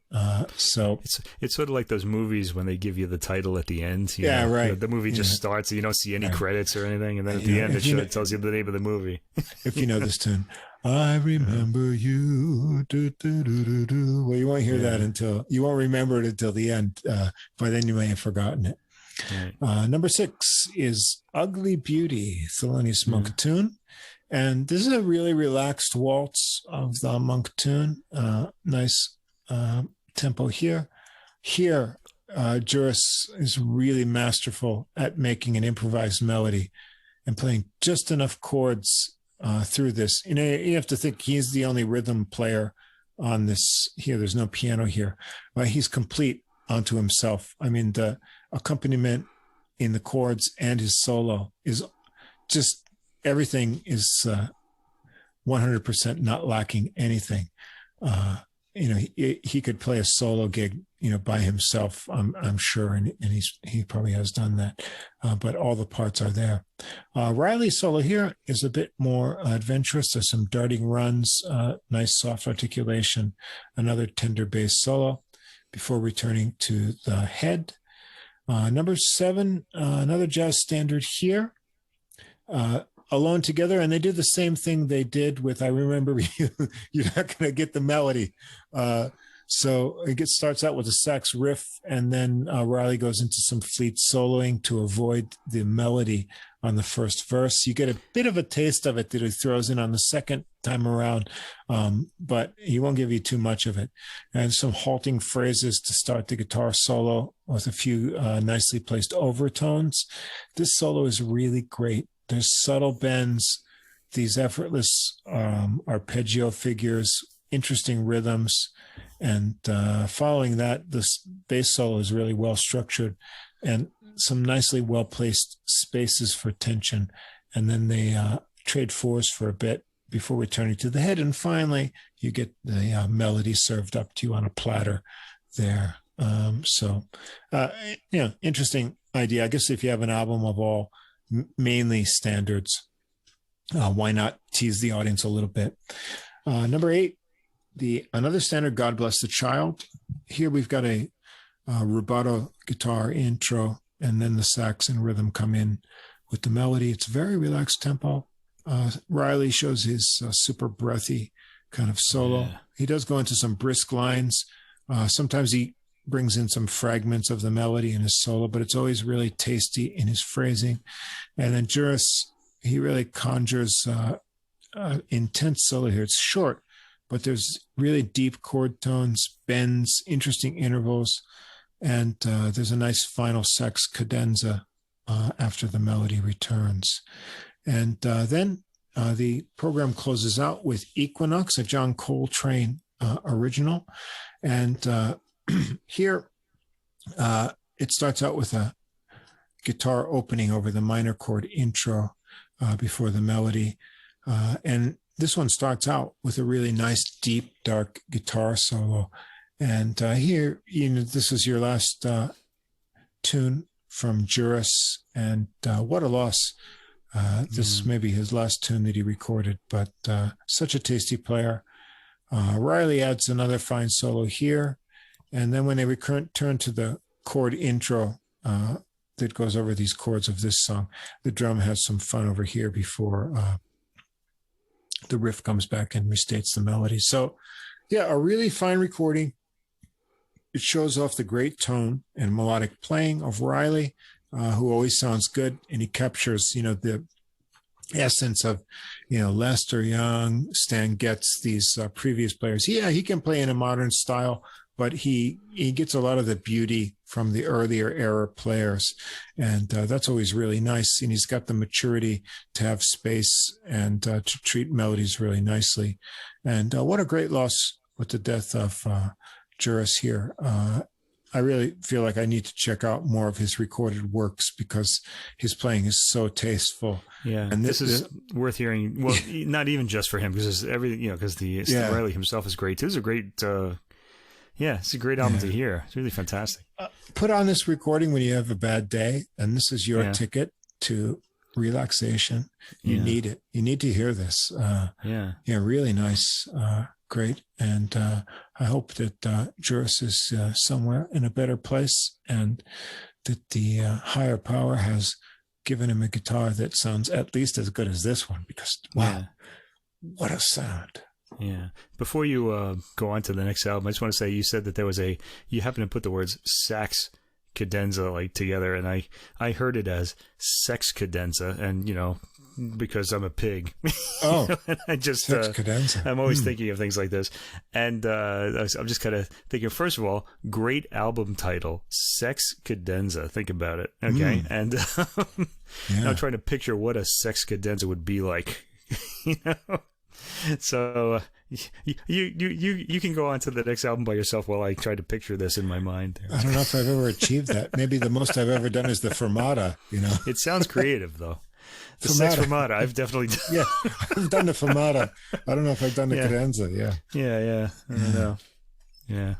Speaker 1: So
Speaker 2: it's sort of like those movies when they give you the title at the end.
Speaker 1: Right.
Speaker 2: The movie just starts and you don't see any credits or anything, and then at the end it tells you the name of the movie.
Speaker 1: If you know this tune, I remember you. Do, do, do, do, do. Well, you won't hear that you won't remember it until the end. By then you may have forgotten it. Right. Number 6 is Ugly Beauty, Thelonious Monk tune. And this is a really relaxed waltz of the Monk tune. Nice tempo here. Here, Juris is really masterful at making an improvised melody and playing just enough chords through this. You have to think he's the only rhythm player on this here. There's no piano here. He's complete onto himself. I mean, the accompaniment in the chords and his solo is just, everything is 100% not lacking anything. He could play a solo gig, by himself, I'm sure, and he probably has done that. But all the parts are there. Riley's solo here is a bit more adventurous. There's some darting runs, nice soft articulation, another tender bass solo before returning to the head. Number 7, another jazz standard here. Alone Together, and they did the same thing they did with I Remember You. You're not going to get the melody. So it starts out with a sax riff, and then Riley goes into some fleet soloing to avoid the melody on the first verse. You get a bit of a taste of it that he throws in on the second time around, but he won't give you too much of it. And some halting phrases to start the guitar solo with a few nicely placed overtones. This solo is really great. There's subtle bends, these effortless arpeggio figures, interesting rhythms, and following that, this bass solo is really well structured and some nicely well placed spaces for tension. And then they trade fours for a bit before returning to the head. And finally, you get the melody served up to you on a platter there. Interesting idea. I guess if you have an album of all mainly standards, why not tease the audience a little bit? Number 8, another standard, God Bless the Child. Here we've got a rubato guitar intro, and then the sax and rhythm come in with the melody. It's very relaxed tempo. Riley shows his super breathy kind of solo. Yeah. He does go into some brisk lines. Sometimes he brings in some fragments of the melody in his solo, but it's always really tasty in his phrasing. And then Juris, he really conjures intense solo here. It's short, but there's really deep chord tones, bends, interesting intervals, and there's a nice final sax cadenza after the melody returns. And then the program closes out with Equinox, a John Coltrane original. And here it starts out with a guitar opening over the minor chord intro before the melody. And this one starts out with a really nice, deep, dark guitar solo. And here, this is your last tune from Juris, and what a loss. This may be his last tune that he recorded, but such a tasty player. Riley adds another fine solo here, and then when they return to the chord intro that goes over these chords of this song, the drum has some fun over here before the riff comes back and restates the melody. So, yeah, a really fine recording. It shows off the great tone and melodic playing of Riley, who always sounds good, and he captures, the essence of, Lester Young, Stan Getz, these previous players. Yeah, he can play in a modern style, but he gets a lot of the beauty from the earlier era players, and that's always really nice. And he's got the maturity to have space and to treat melodies really nicely. And what a great loss with the death of Juris here. I really feel like I need to check out more of his recorded works because his playing is so tasteful.
Speaker 2: Yeah, and this is worth hearing. Well, not even just for him, because everything, because Steve Riley himself is great too. It's a great, it's a great album to hear. It's really fantastic.
Speaker 1: Put on this recording when you have a bad day, and this is your ticket to relaxation. You need it. You need to hear this. Really nice. Great. And I hope that Juris is somewhere in a better place, and that the higher power has given him a guitar that sounds at least as good as this one, because, wow, what a sound.
Speaker 2: Yeah. Before you go on to the next album, I just want to say, you said that you happen to put the words sax cadenza together, and I heard it as sex cadenza, and because I'm a pig.
Speaker 1: Oh,
Speaker 2: and I just
Speaker 1: sex cadenza.
Speaker 2: I'm always thinking of things like this, and I'm just kind of thinking, first of all, great album title, Sex Cadenza. Think about it, okay? And I'm trying to picture what a sex cadenza would be like, So you can go on to the next album by yourself while I try to picture this in my mind.
Speaker 1: I don't know if I've ever achieved that. Maybe the most I've ever done is the fermata.
Speaker 2: It sounds creative though. The sex fermata, I've definitely done.
Speaker 1: Yeah, I've done the fermata. I don't know if I've done the cadenza. Yeah.
Speaker 2: Yeah. I don't know. Yeah.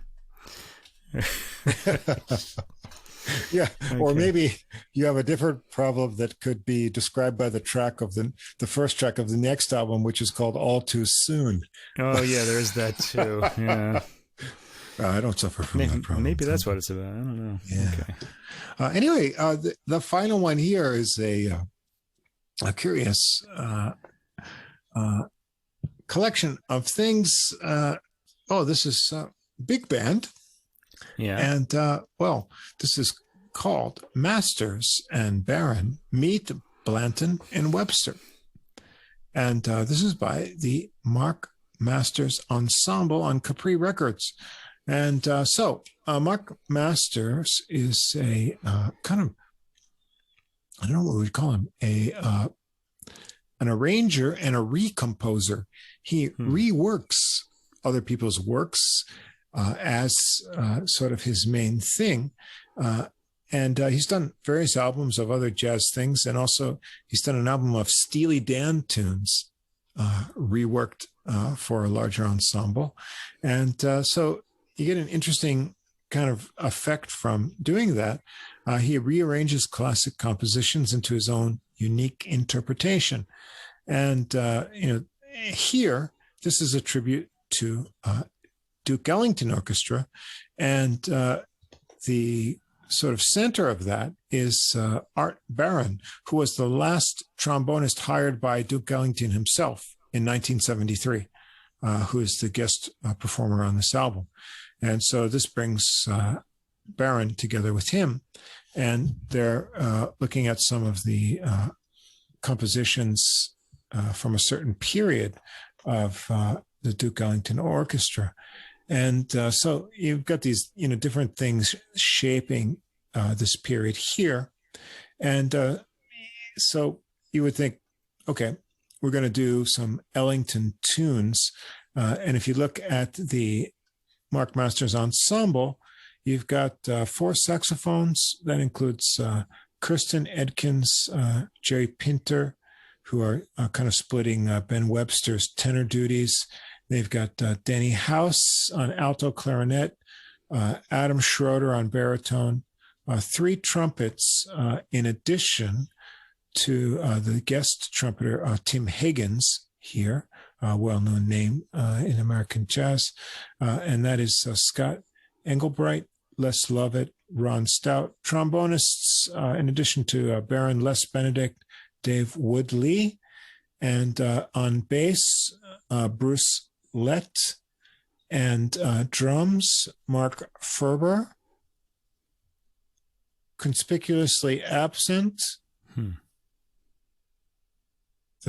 Speaker 1: Yeah, okay. Or maybe you have a different problem that could be described by the track of the first track of the next album, which is called All Too Soon.
Speaker 2: Oh, yeah, there is that too. Yeah.
Speaker 1: I don't suffer from that problem.
Speaker 2: Maybe that's what it's about. I don't know.
Speaker 1: Yeah. Okay. Anyway, the final one here is a curious collection of things. This is big band.
Speaker 2: Yeah.
Speaker 1: And, this is called Masters and Baron Meet Blanton and Webster. And this is by the Mark Masters Ensemble on Capri Records. And Mark Masters is a kind of, I don't know what we'd call him, an arranger and a recomposer. He reworks other people's works as sort of his main thing. And he's done various albums of other jazz things. And also he's done an album of Steely Dan tunes reworked for a larger ensemble. And so you get an interesting kind of effect from doing that. He rearranges classic compositions into his own unique interpretation. And, here, this is a tribute to Duke Ellington Orchestra. And the sort of center of that is Art Baron, who was the last trombonist hired by Duke Ellington himself in 1973, who is the guest performer on this album. And so this brings Baron together with him, and they're looking at some of the compositions from a certain period of the Duke Ellington Orchestra. And so you've got these, different things shaping this period here. And so you would think, okay, we're going to do some Ellington tunes. And if you look at the Mark Masters Ensemble, you've got 4 saxophones. That includes Kirsten Edkins, Jerry Pinter, who are kind of splitting Ben Webster's tenor duties. They've got Danny House on alto clarinet, Adam Schroeder on baritone, 3 trumpets in addition to the guest trumpeter, Tim Higgins here, a well-known name in American jazz. And that is Scott Engelbright, Les Lovett, Ron Stout. Trombonists, in addition to Baron Les Benedict, Dave Woodley. And on bass, Bruce Lett. And drums, Mark Ferber. Conspicuously absent, the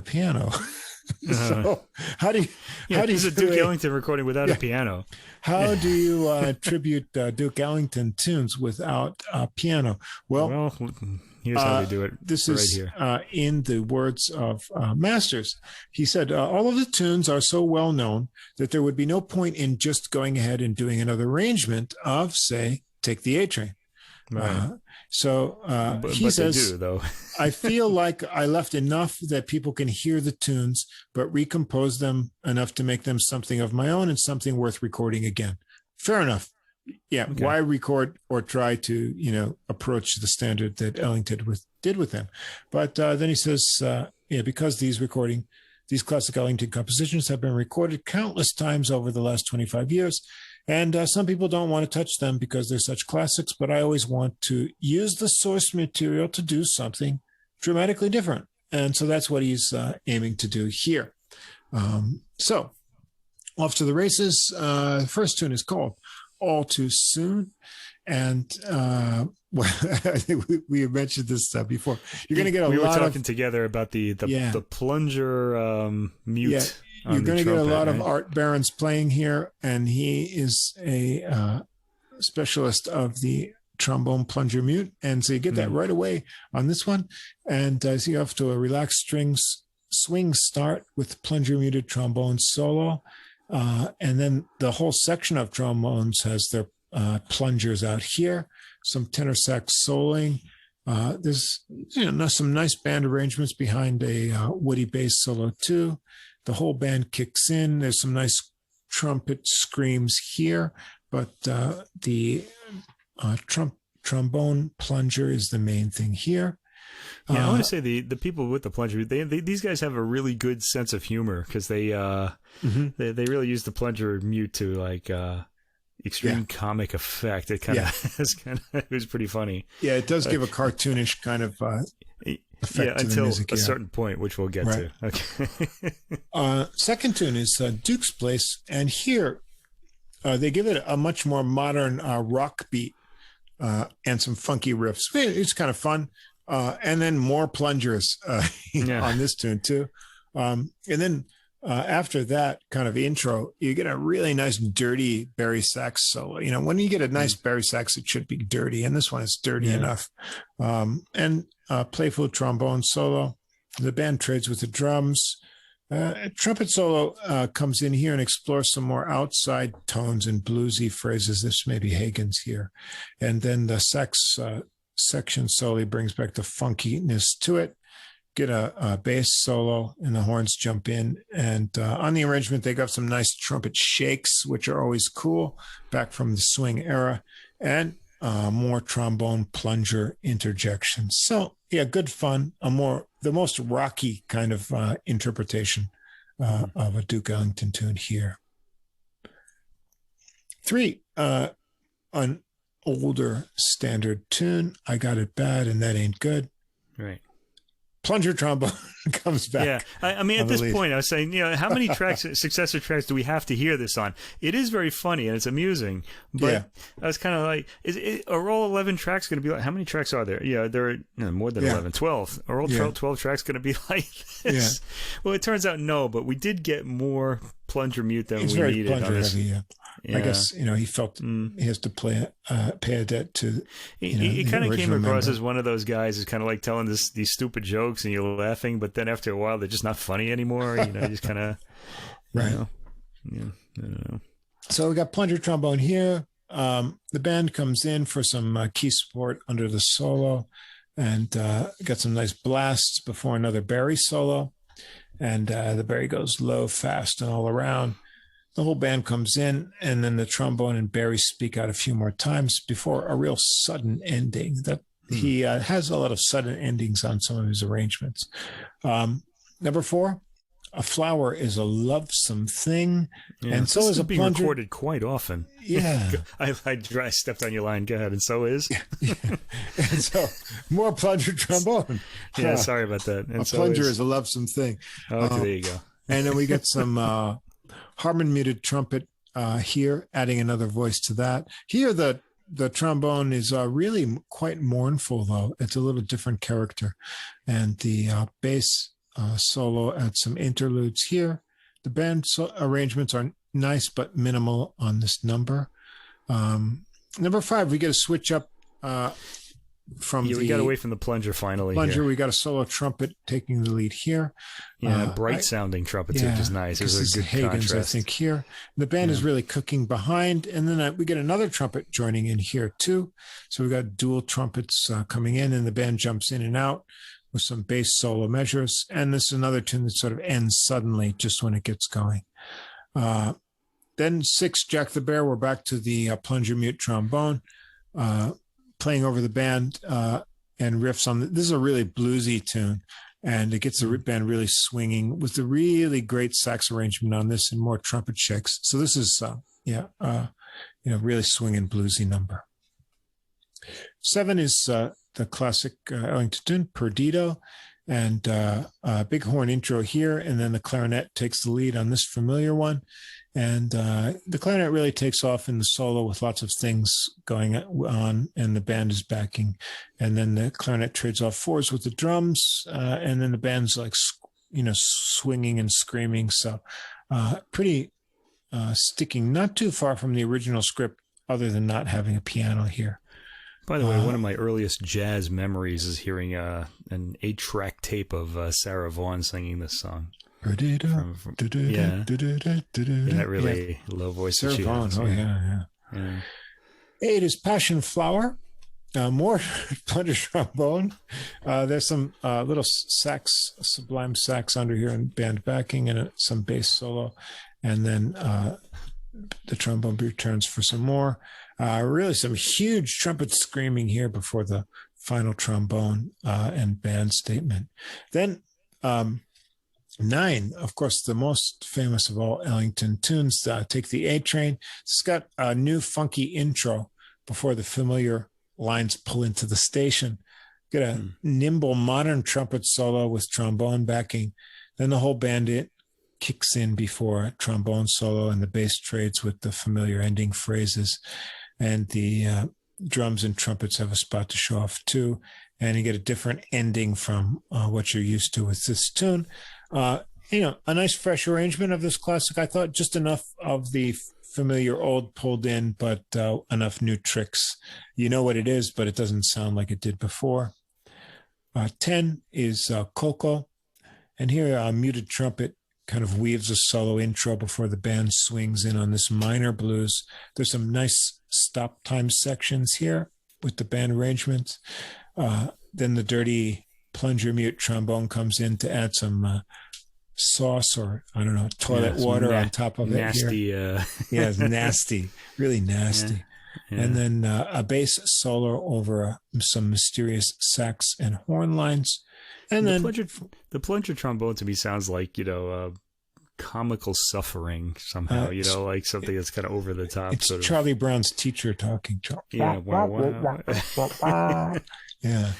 Speaker 1: piano. So how do you
Speaker 2: this is a Duke Ellington recording without a piano?
Speaker 1: How do you tribute Duke Ellington tunes without a piano? Well,
Speaker 2: here's how they do it.
Speaker 1: This is here. In the words of Masters. He said, all of the tunes are so well known that there would be no point in just going ahead and doing another arrangement of, say, Take the A Train. Right. He says,
Speaker 2: they do, though.
Speaker 1: I feel like I left enough that people can hear the tunes, but recompose them enough to make them something of my own and something worth recording again. Fair enough. Yeah. Okay. Why record or try to, approach the standard that Ellington did with them? But then he says, because these classic Ellington compositions have been recorded countless times over the last 25 years, and some people don't want to touch them because they're such classics, but I always want to use the source material to do something dramatically different. And so that's what he's aiming to do here. So off to the races. The first tune is called All Too Soon. And I think we have mentioned this before. You're going to get
Speaker 2: we were talking together about the plunger mute.
Speaker 1: Yeah. You're going to get a lot of Art Baron's playing here, and he is a specialist of the trombone plunger mute. And so you get that right away on this one. And so you're off to a relaxed swing start with plunger muted trombone solo. And then the whole section of trombones has their plungers out here, some tenor sax soloing. There's some nice band arrangements behind a woody bass solo too. The whole band kicks in. There's some nice trumpet screams here, but the trombone plunger is the main thing here.
Speaker 2: Yeah, I want to say the people with the plunger, these guys have a really good sense of humor because they really use the plunger mute to extreme comic effect. It kind of it was pretty funny.
Speaker 1: Yeah, it does give a cartoonish kind of effect to
Speaker 2: until
Speaker 1: the music,
Speaker 2: a certain point, which we'll get to. Okay.
Speaker 1: Second tune is Duke's Place, and here they give it a much more modern rock beat and some funky riffs. It's kind of fun. And then more plungers on this tune too. And then after that kind of intro, you get a really nice dirty bari sax solo. When you get a nice bari sax, it should be dirty, and this one is dirty enough. And playful trombone solo. The band trades with the drums. Trumpet solo comes in here and explores some more outside tones and bluesy phrases. This may be Hagen's here. And then the sax section slowly brings back the funkiness to it. get a bass solo and the horns jump in. And on the arrangement, they got some nice trumpet shakes, which are always cool, back from the swing era, and more trombone plunger interjections. So yeah, good fun. The most rocky kind of interpretation of a Duke Ellington tune here. 3, an older standard tune. I Got It Bad and That Ain't Good.
Speaker 2: Right.
Speaker 1: Plunger trombone comes back.
Speaker 2: Yeah, I mean, at this point, I was saying, how many tracks, successor tracks, do we have to hear this on? It is very funny and it's amusing, but I was kind of like, are all 11 tracks going to be like? How many tracks are there? Yeah, there are more than 11, 12. Are all 12 tracks going to be like this? Yeah. Well, it turns out no, but we did get more plunger mute than we needed.
Speaker 1: Plunger heavy, yeah. I guess he felt he has to pay a debt to.
Speaker 2: He kind of came across as one of those guys who's kind of like telling these stupid jokes and you're laughing, but then after a while they're just not funny anymore. Just kind of
Speaker 1: right.
Speaker 2: I don't know.
Speaker 1: So we got plunger trombone here. The band comes in for some key support under the solo, and got some nice blasts before another Barry solo, and the Barry goes low, fast, and all around. The whole band comes in, and then the trombone and Barry speak out a few more times before a real sudden ending. That he has a lot of sudden endings on some of his arrangements. Number 4, A Flower is a Lovesome Thing, and so is a
Speaker 2: being
Speaker 1: plunger.
Speaker 2: Recorded quite often.
Speaker 1: Yeah,
Speaker 2: I stepped on your line. Go ahead, and so is.
Speaker 1: Yeah. And so more plunger trombone.
Speaker 2: Yeah, sorry about that. And
Speaker 1: a plunger is a lovesome thing.
Speaker 2: Okay, there you go.
Speaker 1: And then we get some. Harmon muted trumpet here, adding another voice to that. Here, the trombone is really quite mournful, though. It's a little different character. And the bass solo adds some interludes here. The band arrangements are nice but minimal on this number. Number 5, we get a switch up from
Speaker 2: we got away from the plunger finally.
Speaker 1: We got a solo trumpet taking the lead here.
Speaker 2: Bright sounding trumpets, which is nice. There's a good
Speaker 1: Hagen's,
Speaker 2: contrast.
Speaker 1: I think, here. The band is really cooking behind, and then we get another trumpet joining in here too. So we got dual trumpets coming in, and the band jumps in and out with some bass solo measures. And this is another tune that sort of ends suddenly just when it gets going. Then 6, Jack the Bear. We're back to the plunger mute trombone. Playing over the band and riffs on this is a really bluesy tune, and it gets the band really swinging with a really great sax arrangement on this and more trumpet shakes. So this is really swinging bluesy number. 7 is the classic Ellington tune, Perdido, and a big horn intro here, and then the clarinet takes the lead on this familiar one. And the clarinet really takes off in the solo with lots of things going on, and the band is backing. And then the clarinet trades off 4s with the drums, and then the band's like, swinging and screaming. So pretty sticking not too far from the original script, other than not having a piano here.
Speaker 2: By the way, one of my earliest jazz memories is hearing an 8-track tape of Sarah Vaughan singing this song. That really low voice that she has.
Speaker 1: Oh, yeah. 8 is Passion Flower. More plunger trombone. There's some little sax, sublime sax under here and band backing, and some bass solo. And then the trombone returns for some more. Really some huge trumpet screaming here before the final trombone and band statement. Then 9, of course, the most famous of all Ellington tunes, Take the A Train. It's got a new funky intro before the familiar lines pull into the station. Get a nimble modern trumpet solo with trombone backing. Then the whole band kicks in before trombone solo, and the bass trades with the familiar ending phrases. And the drums and trumpets have a spot to show off too. And you get a different ending from what you're used to with this tune. A nice fresh arrangement of this classic. I thought just enough of the familiar old pulled in, but enough new tricks. You know what it is, but it doesn't sound like it did before. 10 is Coco. And here a muted trumpet kind of weaves a solo intro before the band swings in on this minor blues. There's some nice stop time sections here with the band arrangements. Then the dirty plunger mute trombone comes in to add some sauce or, I don't know, toilet water on top of
Speaker 2: nasty,
Speaker 1: it here. Yeah, it's nasty, really nasty. Yeah. And then a bass solo over some mysterious sax and horn lines. And then
Speaker 2: the plunger trombone to me sounds like, comical suffering somehow, like something that's kind of over the top.
Speaker 1: It's sort of Charlie Brown's teacher talking.
Speaker 2: Yeah, wow.
Speaker 1: Yeah.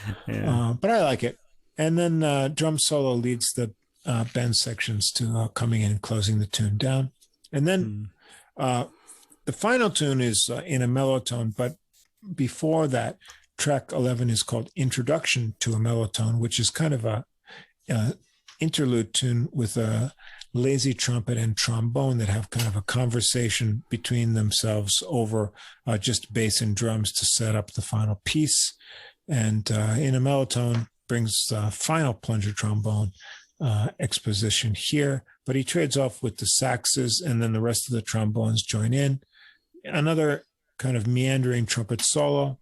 Speaker 1: But I like it. And then drum solo leads the band sections to coming in and closing the tune down. And then the final tune is in a mellow tone, but before that, track 11 is called Introduction to a Mellow Tone, which is kind of a interlude tune with a lazy trumpet and trombone that have kind of a conversation between themselves over just bass and drums to set up the final piece. And in a mellow tone brings the final plunger trombone exposition here, but he trades off with the saxes, and then the rest of the trombones join in. Another kind of meandering trumpet solo,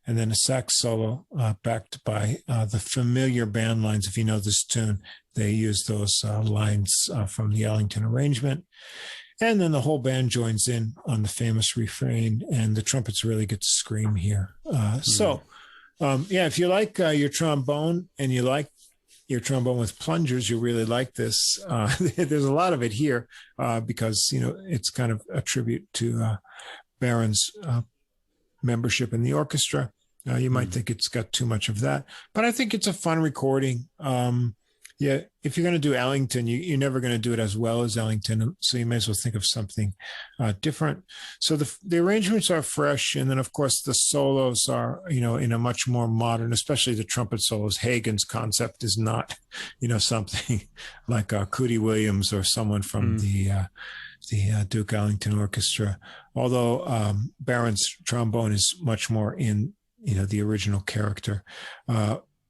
Speaker 1: and then a sax solo backed by the familiar band lines. If you know this tune, they use those lines from the Ellington arrangement. And then the whole band joins in on the famous refrain, and the trumpets really get to scream here. If you like your trombone and you like your trombone with plungers, you really like this. There's a lot of it here because, it's kind of a tribute to Baron's membership in the orchestra. You might think it's got too much of that, but I think it's a fun recording. If you're going to do Ellington, you're never going to do it as well as Ellington, so you may as well think of something different. So the arrangements are fresh, and then of course the solos are, in a much more modern, especially the trumpet solos. Hagen's concept is not, something like Cootie Williams or someone from the Duke Ellington Orchestra, although Baron's trombone is much more in, the original character.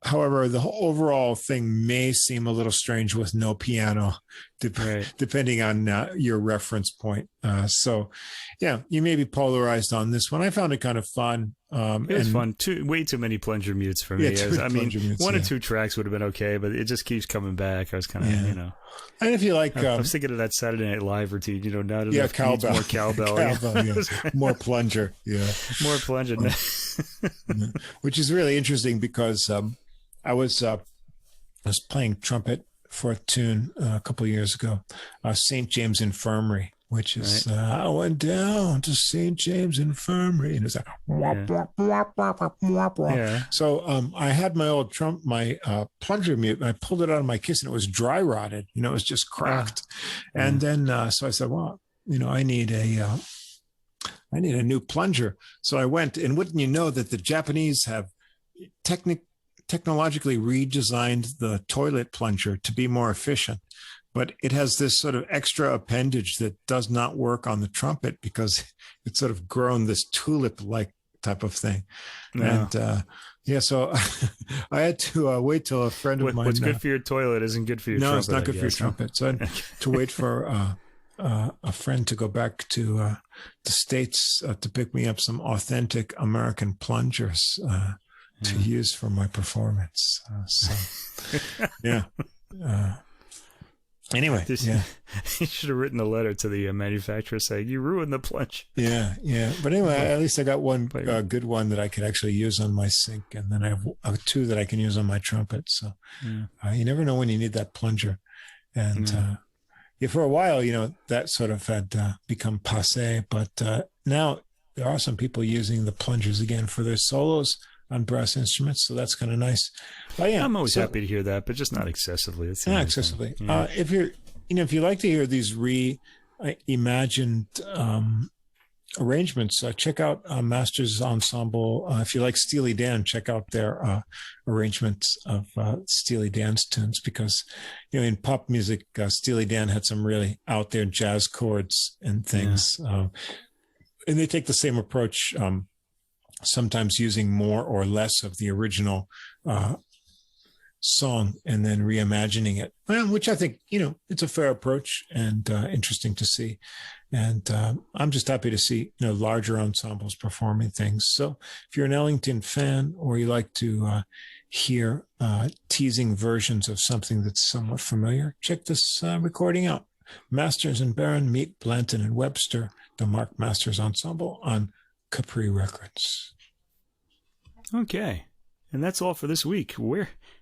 Speaker 1: However, the whole overall thing may seem a little strange with no piano, depending on your reference point. You may be polarized on this one. I found it kind of fun.
Speaker 2: It was fun. Way too many plunger mutes for me. One or two tracks would have been okay, but it just keeps coming back. I was kind of,
Speaker 1: And if you like,
Speaker 2: I was thinking of that Saturday Night Live routine. Not enough
Speaker 1: cowbell,
Speaker 2: more cowbell,
Speaker 1: more plunger,
Speaker 2: more plunger,
Speaker 1: which is really interesting because I was playing trumpet for a tune a couple of years ago, St. James Infirmary, which is I went down to St. James Infirmary, and it was like So I had my old plunger mute, and I pulled it out of my case, and it was dry rotted. It was just cracked. And then so I said, well, I need a new plunger. So I went, and wouldn't you know that the Japanese have technologically redesigned the toilet plunger to be more efficient, but it has this sort of extra appendage that does not work on the trumpet because it's sort of grown this tulip-like type of thing. And so I had to wait till a friend of mine.
Speaker 2: What's good for your toilet isn't good for your trumpet.
Speaker 1: No, it's not good for your trumpet. So I had to wait for a friend to go back to the States to pick me up some authentic American plungers to use for my performance. Anyway,
Speaker 2: you should have written a letter to the manufacturer saying you ruined the plunge.
Speaker 1: Yeah. But anyway, at least I got one good one that I could actually use on my sync, and then I have two that I can use on my trumpet. So you never know when you need that plunger. And for a while, that sort of had become passé, but now there are some people using the plungers again for their solos on brass instruments, so that's kind of nice.
Speaker 2: I'm always happy to hear that, but just not excessively.
Speaker 1: Not excessively. If you like to hear these reimagined arrangements, check out Masters Ensemble. If you like Steely Dan, check out their arrangements of Steely Dan's tunes, because in pop music, Steely Dan had some really out there jazz chords and things, and they take the same approach. Sometimes using more or less of the original song and then reimagining it, which I think, it's a fair approach and interesting to see. And I'm just happy to see, larger ensembles performing things. So if you're an Ellington fan, or you like to hear teasing versions of something that's somewhat familiar, check this recording out. Masters and Barron meet Blanton and Webster, the Mark Masters Ensemble on Capri Records.
Speaker 2: Okay. And that's all for this week.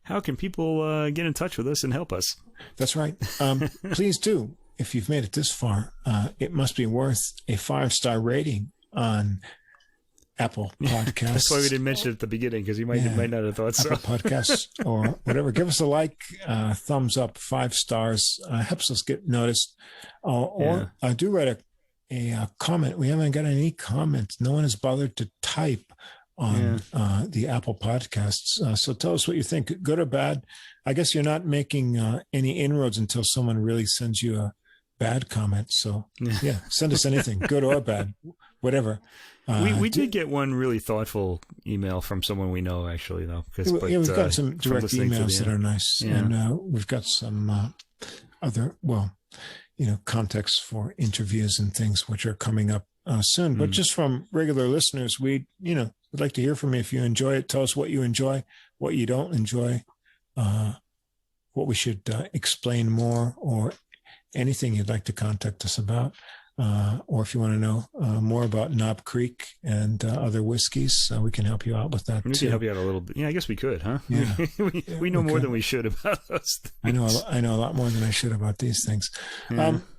Speaker 2: How can people get in touch with us and help us?
Speaker 1: That's right. Please do. If you've made it this far, it must be worth a 5-star rating on Apple Podcasts.
Speaker 2: That's why we didn't mention it at the beginning, because you might not have thought so.
Speaker 1: Apple Podcasts or whatever. Give us a like, thumbs up, 5 stars. Helps us get noticed. Or do write a comment. We haven't got any comments. No one has bothered to type on the Apple Podcasts. So tell us what you think, good or bad. I guess you're not making any inroads until someone really sends you a bad comment. So send us anything, good or bad, whatever.
Speaker 2: We did get one really thoughtful email from someone we know, actually, though.
Speaker 1: We've got some direct emails that are nice. Yeah. And we've got some other, contexts for interviews and things which are coming up soon. But just from regular listeners, we'd like to hear from you. If you enjoy it, tell us what you enjoy, what you don't enjoy, what we should explain more, or anything you'd like to contact us about. Or if you want to know more about Knob Creek and other whiskeys, we can help you out with that too.
Speaker 2: We can help you out a little bit. Yeah, I guess we could, huh?
Speaker 1: Yeah.
Speaker 2: we know more than we should about those things.
Speaker 1: I know a lot more than I should about these things.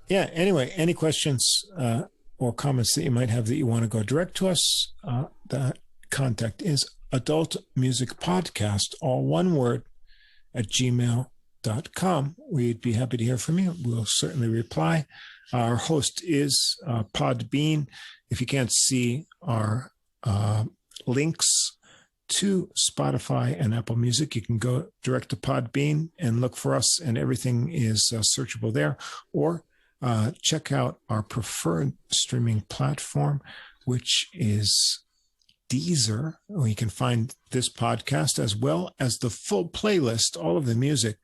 Speaker 1: Anyway, any questions or comments that you might have that you want to go direct to us, the contact is adultmusicpodcast, all one word, @gmail.com. We'd be happy to hear from you. We'll certainly reply. Our host is Podbean. If you can't see our links to Spotify and Apple Music, you can go direct to Podbean and look for us, and everything is searchable there. Or check out our preferred streaming platform, which is Deezer, where you can find this podcast as well as the full playlist, all of the music.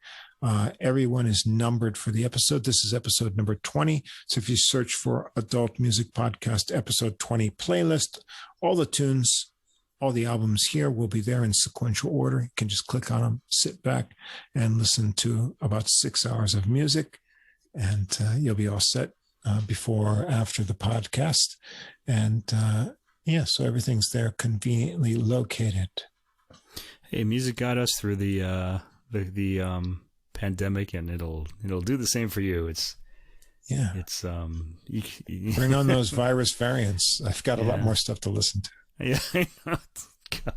Speaker 1: Everyone is numbered for the episode. This is episode number 20. So if you search for Adult Music Podcast episode 20 playlist, all the tunes, all the albums here will be there in sequential order. You can just click on them, sit back, and listen to about 6 hours of music, and you'll be all set before or after the podcast. And so everything's there, conveniently located.
Speaker 2: Hey, music got us through the pandemic, and it'll do the same for you.
Speaker 1: Bring on those virus variants. I've got a lot more stuff to listen to.
Speaker 2: Yeah, I know. God.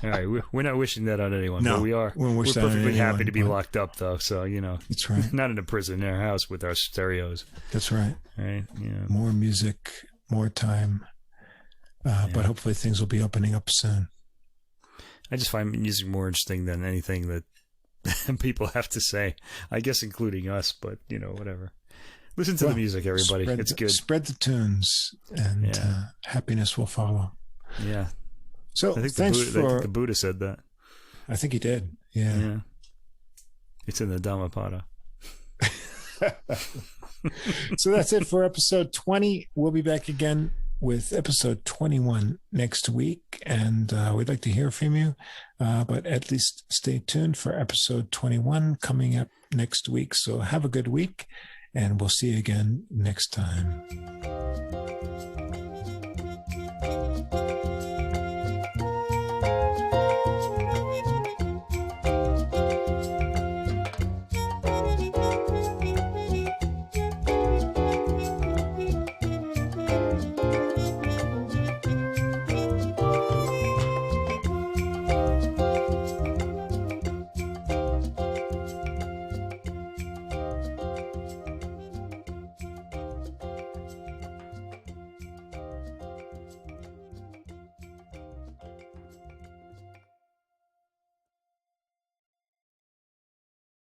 Speaker 2: All right, we're not wishing that on anyone.
Speaker 1: No,
Speaker 2: but we are. We're perfectly happy to be locked up, though. So
Speaker 1: that's right.
Speaker 2: Not in a prison, in our house with our stereos.
Speaker 1: That's right.
Speaker 2: Right. Yeah.
Speaker 1: More music, more time, but hopefully things will be opening up soon.
Speaker 2: I just find music more interesting than anything that people have to say, I guess, including us, but whatever. Listen to the music, everybody. It's good.
Speaker 1: Spread the tunes, and happiness will follow.
Speaker 2: Yeah.
Speaker 1: So
Speaker 2: I think
Speaker 1: thanks
Speaker 2: I think the Buddha said that.
Speaker 1: I think he did. Yeah.
Speaker 2: It's in the Dhammapada.
Speaker 1: So that's it for episode 20. We'll be back again with episode 21 next week, and we'd like to hear from you, but at least stay tuned for episode 21 coming up next week. So have a good week, and we'll see you again next time.